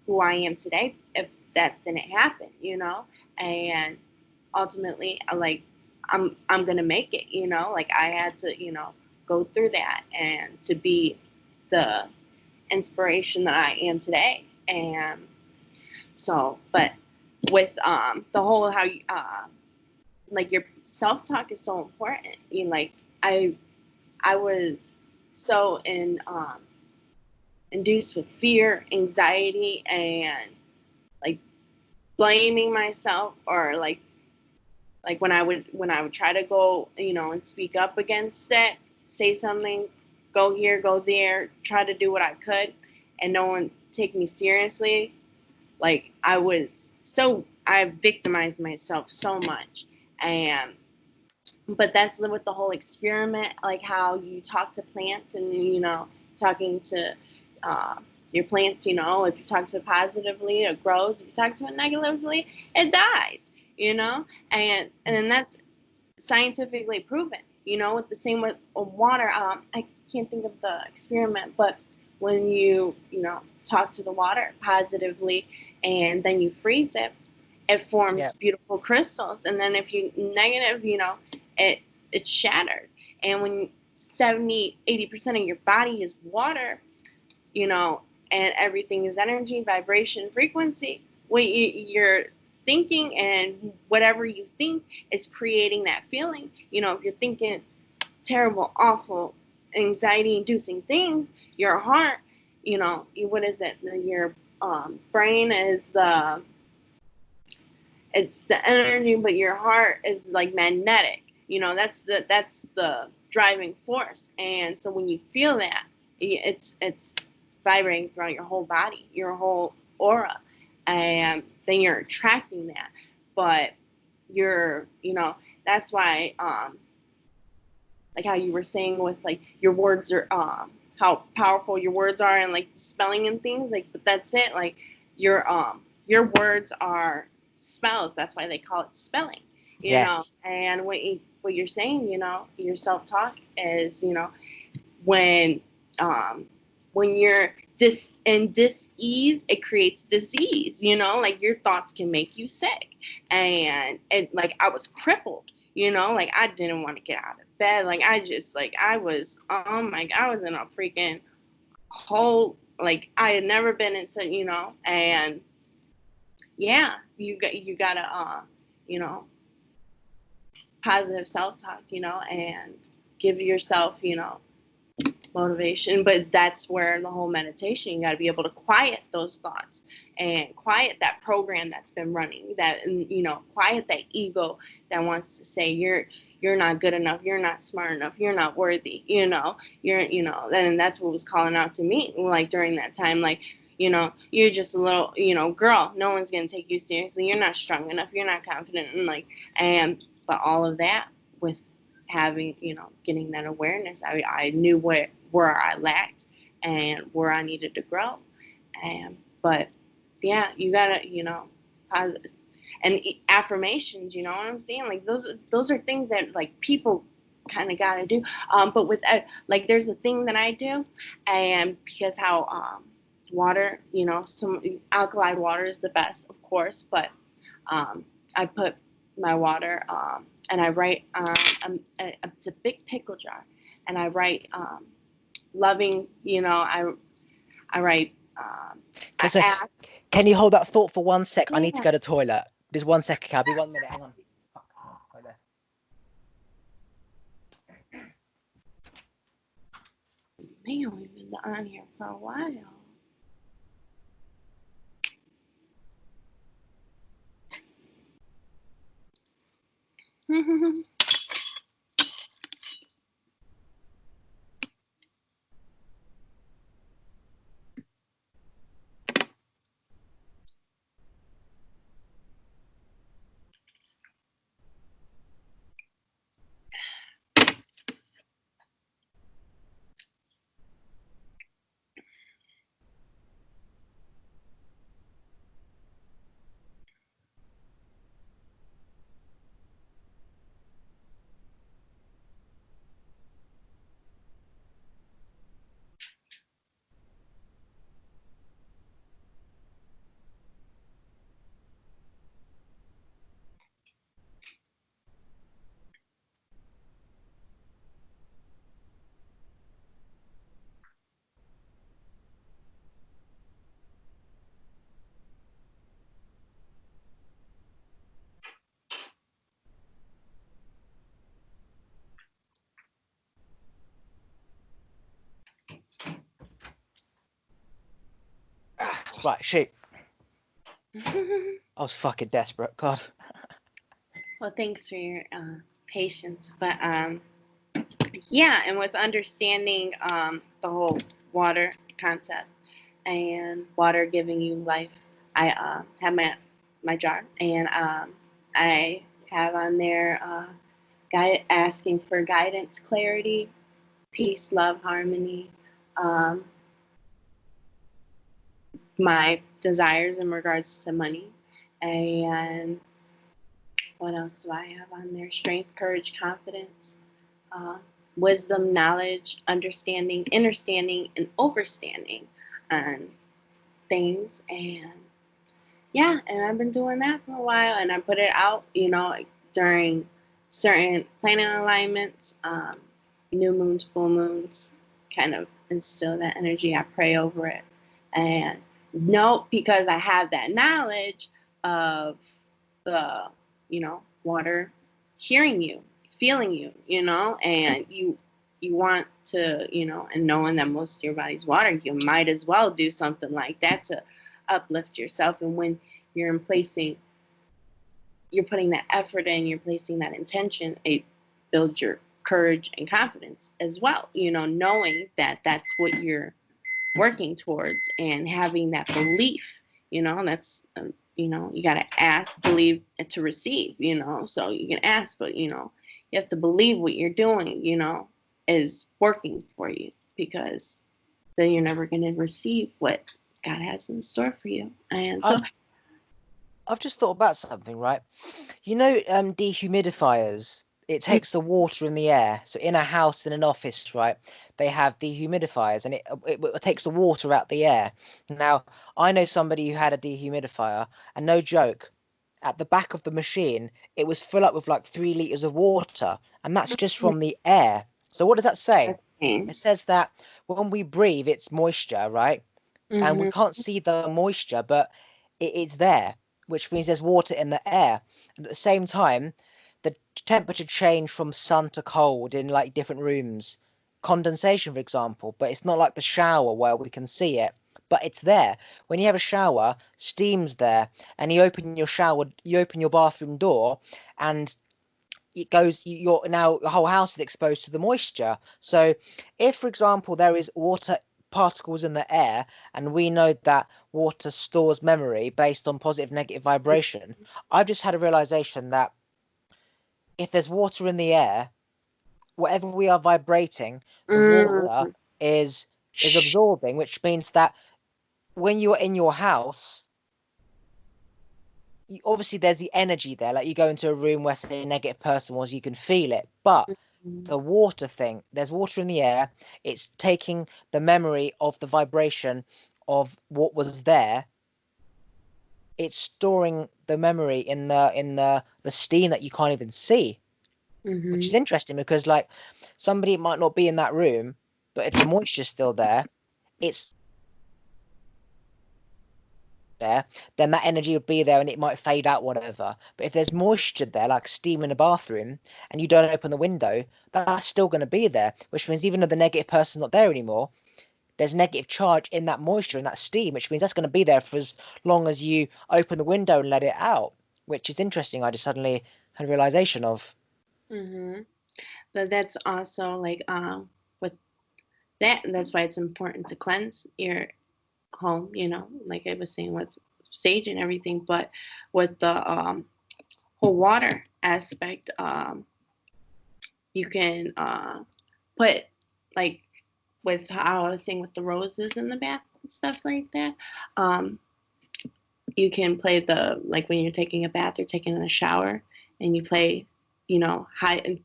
who I am today if that didn't happen. And ultimately, I'm gonna make it. Like I had to go through that and to be the inspiration that I am today. And so, but with the whole how you like your self talk is so important. Like I I was so induced with fear, anxiety, and like blaming myself, or like when I would try to go, and speak up against it, say something, go here, go there, try to do what I could, and no one take me seriously. Like I victimized myself so much, and but that's with the whole experiment, like how you talk to plants, and talking to uh, your plants, if you talk to it positively, it grows. If you talk to it negatively, it dies. And that's scientifically proven. With the same with water. I can't think of the experiment, but when you talk to the water positively and then you freeze it, it forms Yeah. beautiful crystals. And then if you negative, it it's shattered. And when 70-80% of your body is water, you know, and everything is energy, vibration, frequency, what you're thinking, and whatever you think is creating that feeling. If you're thinking terrible, awful, anxiety inducing things, your heart, what is it? Your brain is it's the energy, but your heart is like magnetic. That's the driving force. And so when you feel that, it's vibrating throughout your whole body, your whole aura, and then you're attracting that. But that's why like how you were saying with like your words are how powerful your words are, and like spelling and things, like, but that's it, like your words are spells. That's why they call it spelling. Yes. And what you're saying, your self-talk is, when when you're in dis-ease, it creates disease. Like your thoughts can make you sick. And like I was crippled. Like I didn't want to get out of bed. Like I just, like I was, oh my God, I was in a freaking hole. Like I had never been in such, and yeah, you gotta you know positive self-talk, and give yourself, motivation. But that's where the whole meditation, you got to be able to quiet those thoughts and quiet that program that's been running, that, quiet that ego that wants to say you're not good enough, you're not smart enough, you're not worthy, and that's what was calling out to me, like during that time, like, you're just a little, girl, no one's gonna take you seriously, you're not strong enough, you're not confident, and like, but all of that with having, getting that awareness, I knew where I lacked and where I needed to grow. And but yeah, you gotta, positive and affirmations. You know what I'm saying? Like those are things that like people kind of gotta do. But with like there's a thing that I do, and because how water, some alkali water is the best, of course, but I put my water and I write it's a big pickle jar, and I write loving, I write Okay, I so ask. can you hold that thought for 1 sec? I need to Yeah. go to the toilet. Just 1 second, I'll be 1 minute. Hang on. Fuck. Right there. Man, we've been on here for a while. Right, shoot. I was fucking desperate. God. Well, thanks for your patience. But yeah, and with understanding the whole water concept and water giving you life, I have my jar, and I have on there asking for guidance, clarity, peace, love, harmony. Um, my desires in regards to money, and what else do I have on there? Strength, courage, confidence, uh, wisdom, knowledge, understanding, understanding, and overstanding on things. And yeah, and I've been doing that for a while, and I put it out, during certain planet alignments, new moons, full moons, kind of instill that energy. I pray over it. And no, because I have that knowledge of the, water hearing you, feeling you, and you want to, and knowing that most of your body's water, you might as well do something like that to uplift yourself. And when you're putting that effort in, you're placing that intention, it builds your courage and confidence as well, knowing that that's what you're working towards, and having that belief, that's you got to ask, believe to receive, so you can ask, but you have to believe what you're doing, is working for you, because then you're never going to receive what God has in store for you. And so I've just thought about something, right? Dehumidifiers. It takes the water in the air. So in a house, in an office, right, they have dehumidifiers, and it takes the water out the air. Now, I know somebody who had a dehumidifier, and no joke, at the back of the machine, it was full up with like 3 liters of water, and that's just from the air. So what does that say? It says that when we breathe, it's moisture, right? And we can't see the moisture, but it's there, which means there's water in the air. And at the same time, the temperature change from sun to cold in like different rooms. Condensation, for example, but it's not like the shower where we can see it, but it's there. When you have a shower, steam's there, and you open your bathroom door, and it goes, you're now, the whole house is exposed to the moisture. So if, for example, there is water particles in the air, and we know that water stores memory based on positive negative vibration, I've just had a realization that if there's water in the air, whatever we are vibrating, the water is absorbing, which means that when you're in your house, obviously there's the energy there. Like you go into a room where, say, a negative person was, you can feel it. But the water thing, there's water in the air. It's taking the memory of the vibration of what was there. It's storing the memory in the steam that you can't even see, which is interesting, because like somebody might not be in that room, but if the moisture's still there, it's there, then that energy would be there, and it might fade out, whatever. But if there's moisture there, like steam in a bathroom, and you don't open the window, that's still going to be there, which means even though the negative person's not there anymore, there's negative charge in that moisture and that steam, which means that's going to be there for as long as you open the window and let it out, which is interesting. I just suddenly had a realization of. But that's also like with that, and that's why it's important to cleanse your home, like I was saying with sage and everything. But with the whole water aspect, you can put, like with how I was saying with the roses in the bath and stuff like that. You can play like when you're taking a bath or taking a shower, and you play, high,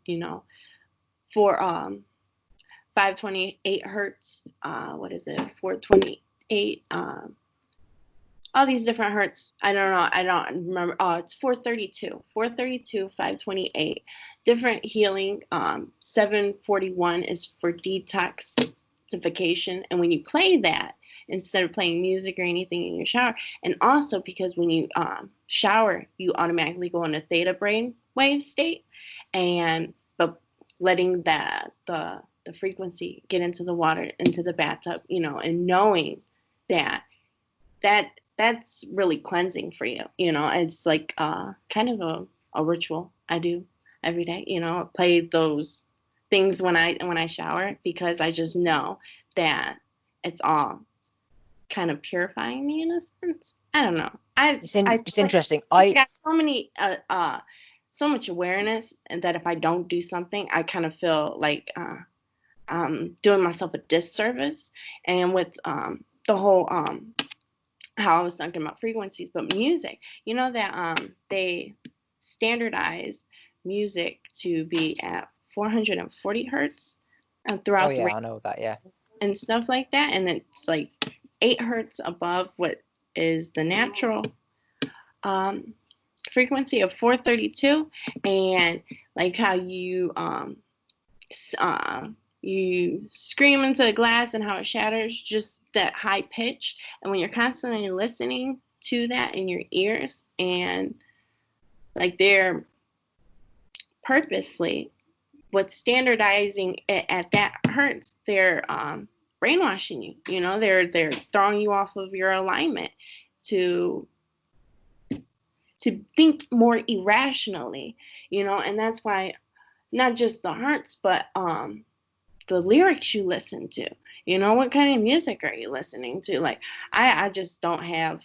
for 528 hertz. What is it? 428. All these different hertz. I don't know. I don't remember. Oh, it's 432. 432, 528. Different healing. 741 is for detoxification. And when you play that, instead of playing music or anything in your shower, and also because when you shower, you automatically go in a theta brain wave state, but letting the frequency get into the water, into the bathtub, and knowing that that's really cleansing for you. It's like kind of a ritual I do every day. I play those things when I shower, because I just know that it's all kind of purifying me in a sense. I don't know. I It's feel like interesting. I I got so much awareness, and that if I don't do something, I kind of feel like doing myself a disservice. And with the whole how I was talking about frequencies, but music, that they standardize music to be at 440 hertz oh throughout the yeah, range I know that. Yeah. and stuff like that, and it's like 8 hertz above what is the natural um, frequency of 432. And like how uh, you scream into a glass and how it shatters, just that high pitch. And when you're constantly listening to that in your ears, and like they're purposely, with standardizing it at that hertz, they're brainwashing you. They're throwing you off of your alignment to think more irrationally. And that's why not just the hertz, but the lyrics you listen to. What kind of music are you listening to? Like, I just don't have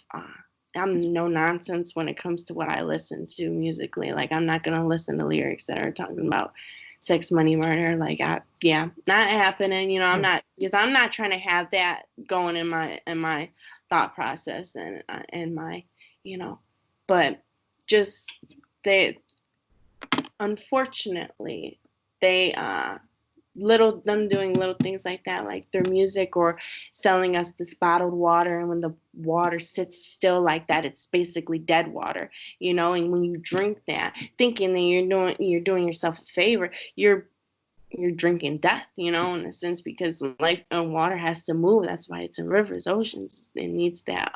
I'm no nonsense when it comes to what I listen to musically. Like, I'm not gonna listen to lyrics that are talking about sex, money, murder. Like, not happening. I'm Hmm. not, because I'm not trying to have that going in my thought process, and my, but just they, unfortunately, they them doing little things like that, like their music, or selling us this bottled water, and when the water sits still like that, it's basically dead water. And when you drink that, thinking that you're doing yourself a favor, you're drinking death, in a sense, because life and water has to move. That's why it's in rivers, oceans. It needs that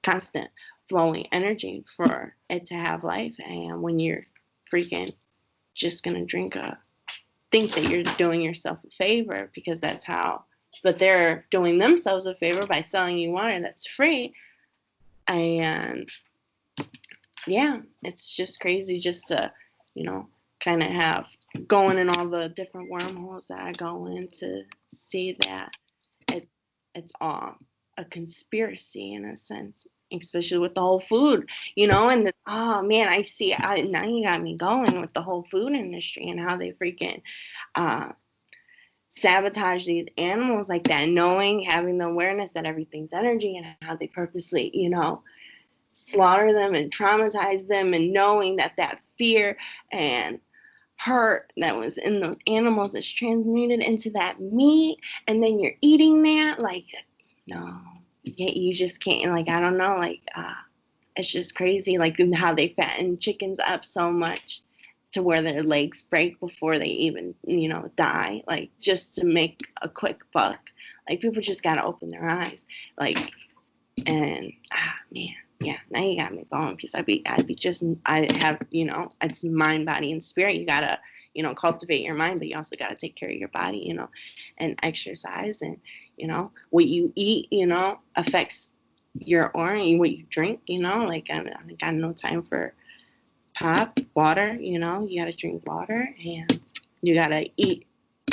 constant flowing energy for it to have life. And when you're freaking just gonna think that you're doing yourself a favor, because that's how, but they're doing themselves a favor by selling you water that's free. And yeah, it's just crazy just to, kind of have going in all the different wormholes that I go in to see that it it's all a conspiracy in a sense, especially with the whole food, and oh man, now you got me going with the whole food industry and how they freaking uh, sabotage these animals like that, knowing, having the awareness that everything's energy, and how they purposely, slaughter them and traumatize them, and knowing that fear and hurt that was in those animals is transmuted into that meat, and then you're eating that. Like, no, you just can't. Like, I don't know. Like, it's just crazy. Like, how they fatten chickens up so much to where their legs break before they even, die. Like, just to make a quick buck. Like, people just gotta open their eyes. Like, and man, yeah, now you got me going, because I have, it's mind, body, and spirit. You gotta, cultivate your mind, but you also gotta take care of your body, and exercise, and what you eat, affects your aura, and what you drink, like I got no time for pop, water, you gotta drink water, and you gotta eat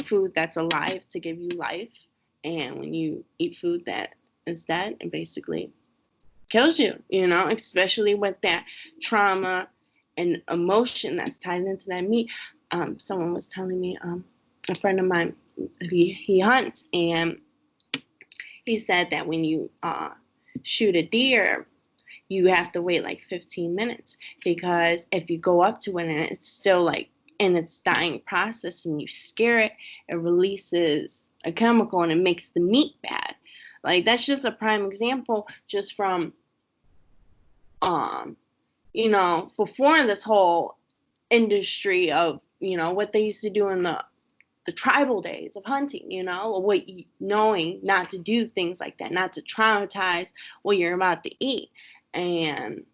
food that's alive to give you life. And when you eat food that is dead, it basically kills you, especially with that trauma and emotion that's tied into that meat. Someone was telling me, a friend of mine, he hunts, and he said that when you shoot a deer, you have to wait like 15 minutes, because if you go up to it and it's still like in its dying process, and you scare it, it releases a chemical and it makes the meat bad. Like, that's just a prime example, just from um before this whole industry of, what they used to do in the tribal days of hunting, knowing not to do things like that, not to traumatize what you're about to eat. And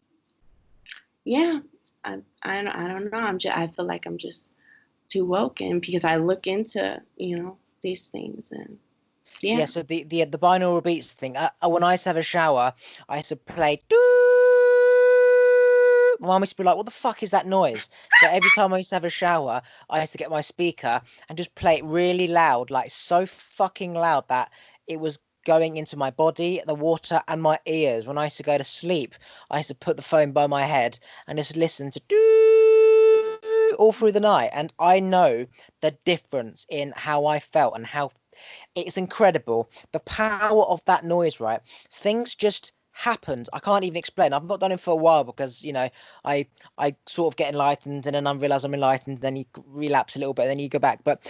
yeah, I don't know. I feel like I'm just too woke, and because I look into, these things. And Yeah. Yeah, so the binaural beats thing. When I used to have a shower, I used to play. Doo! My mum used to be like, "What the fuck is that noise?" So every time I used to have a shower, I used to get my speaker and just play it really loud, like so fucking loud that it was going into my body, the water, and my ears. When I used to go to sleep, I used to put the phone by my head and just listen to doo all through the night, and I know the difference in how I felt and how it's incredible. The power of that noise, right? Things just happened. I can't even explain. I've not done it for a while because, I I sort of get enlightened and then I realize I'm enlightened, then you relapse a little bit, and then you go back. But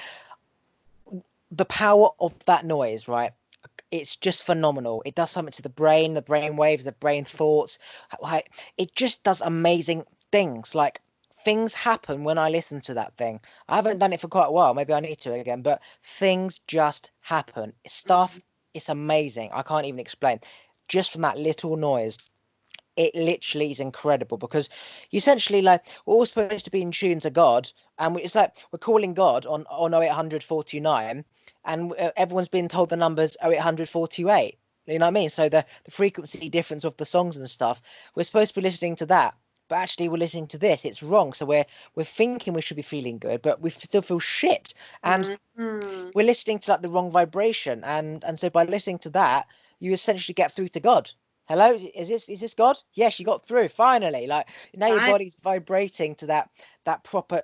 the power of that noise, right? It's just phenomenal. It does something to the brain waves, the brain thoughts. It just does amazing things. Like things happen when I listen to that thing. I haven't done it for quite a while. Maybe I need to again, but things just happen. Stuff, it's amazing. I can't even explain. Just from that little noise, it literally is incredible because you essentially like we're all supposed to be in tune to God, and it's like we're calling God on 0800 429, and everyone's been told the numbers 0800 428. You know what I mean? So the frequency difference of the songs and stuff, we're supposed to be listening to that, but actually we're listening to this. It's wrong. So we're thinking we should be feeling good, but we still feel shit, and Mm-hmm. we're listening to like the wrong vibration, and so by listening to that, you essentially get through to God. Hello, is this God? Yes, you got through finally. Like now your I body's vibrating to that proper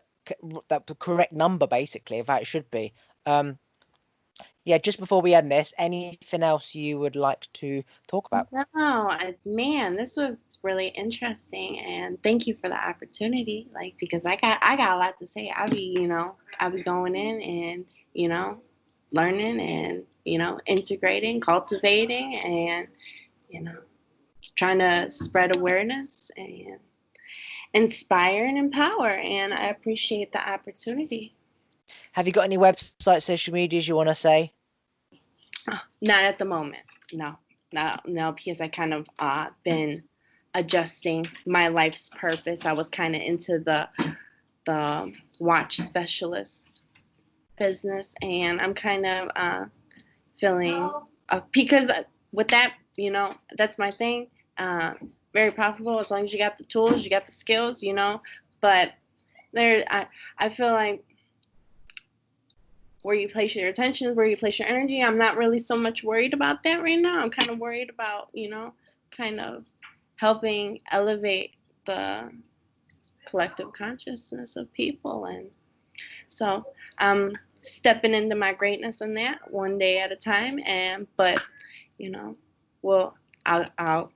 that correct number basically of how it should be. Um, yeah, just before we end this, anything else you would like to talk about? No, man, this was really interesting, and thank you for the opportunity. Like, because I got a lot to say. I be going in and learning and integrating, cultivating, and you know, trying to spread awareness and inspire and empower. And I appreciate the opportunity. Have you got any websites, social medias you want to say? Not at the moment. No, no, no, because I kind of been adjusting my life's purpose. I was kind of into the watch specialist business, and I'm kind of feeling because with that, that's my thing. Uh, Very profitable as long as you got the tools, you got the skills, But I feel like where you place your attention, where you place your energy. I'm not really so much worried about that right now. I'm kind of worried about, kind of helping elevate the collective consciousness of people. And so I'm stepping into my greatness in that one day at a time. But, you know, well, I'll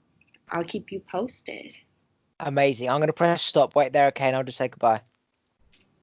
keep you posted. Amazing. I'm going to press stop. Wait there, okay, and I'll just say goodbye.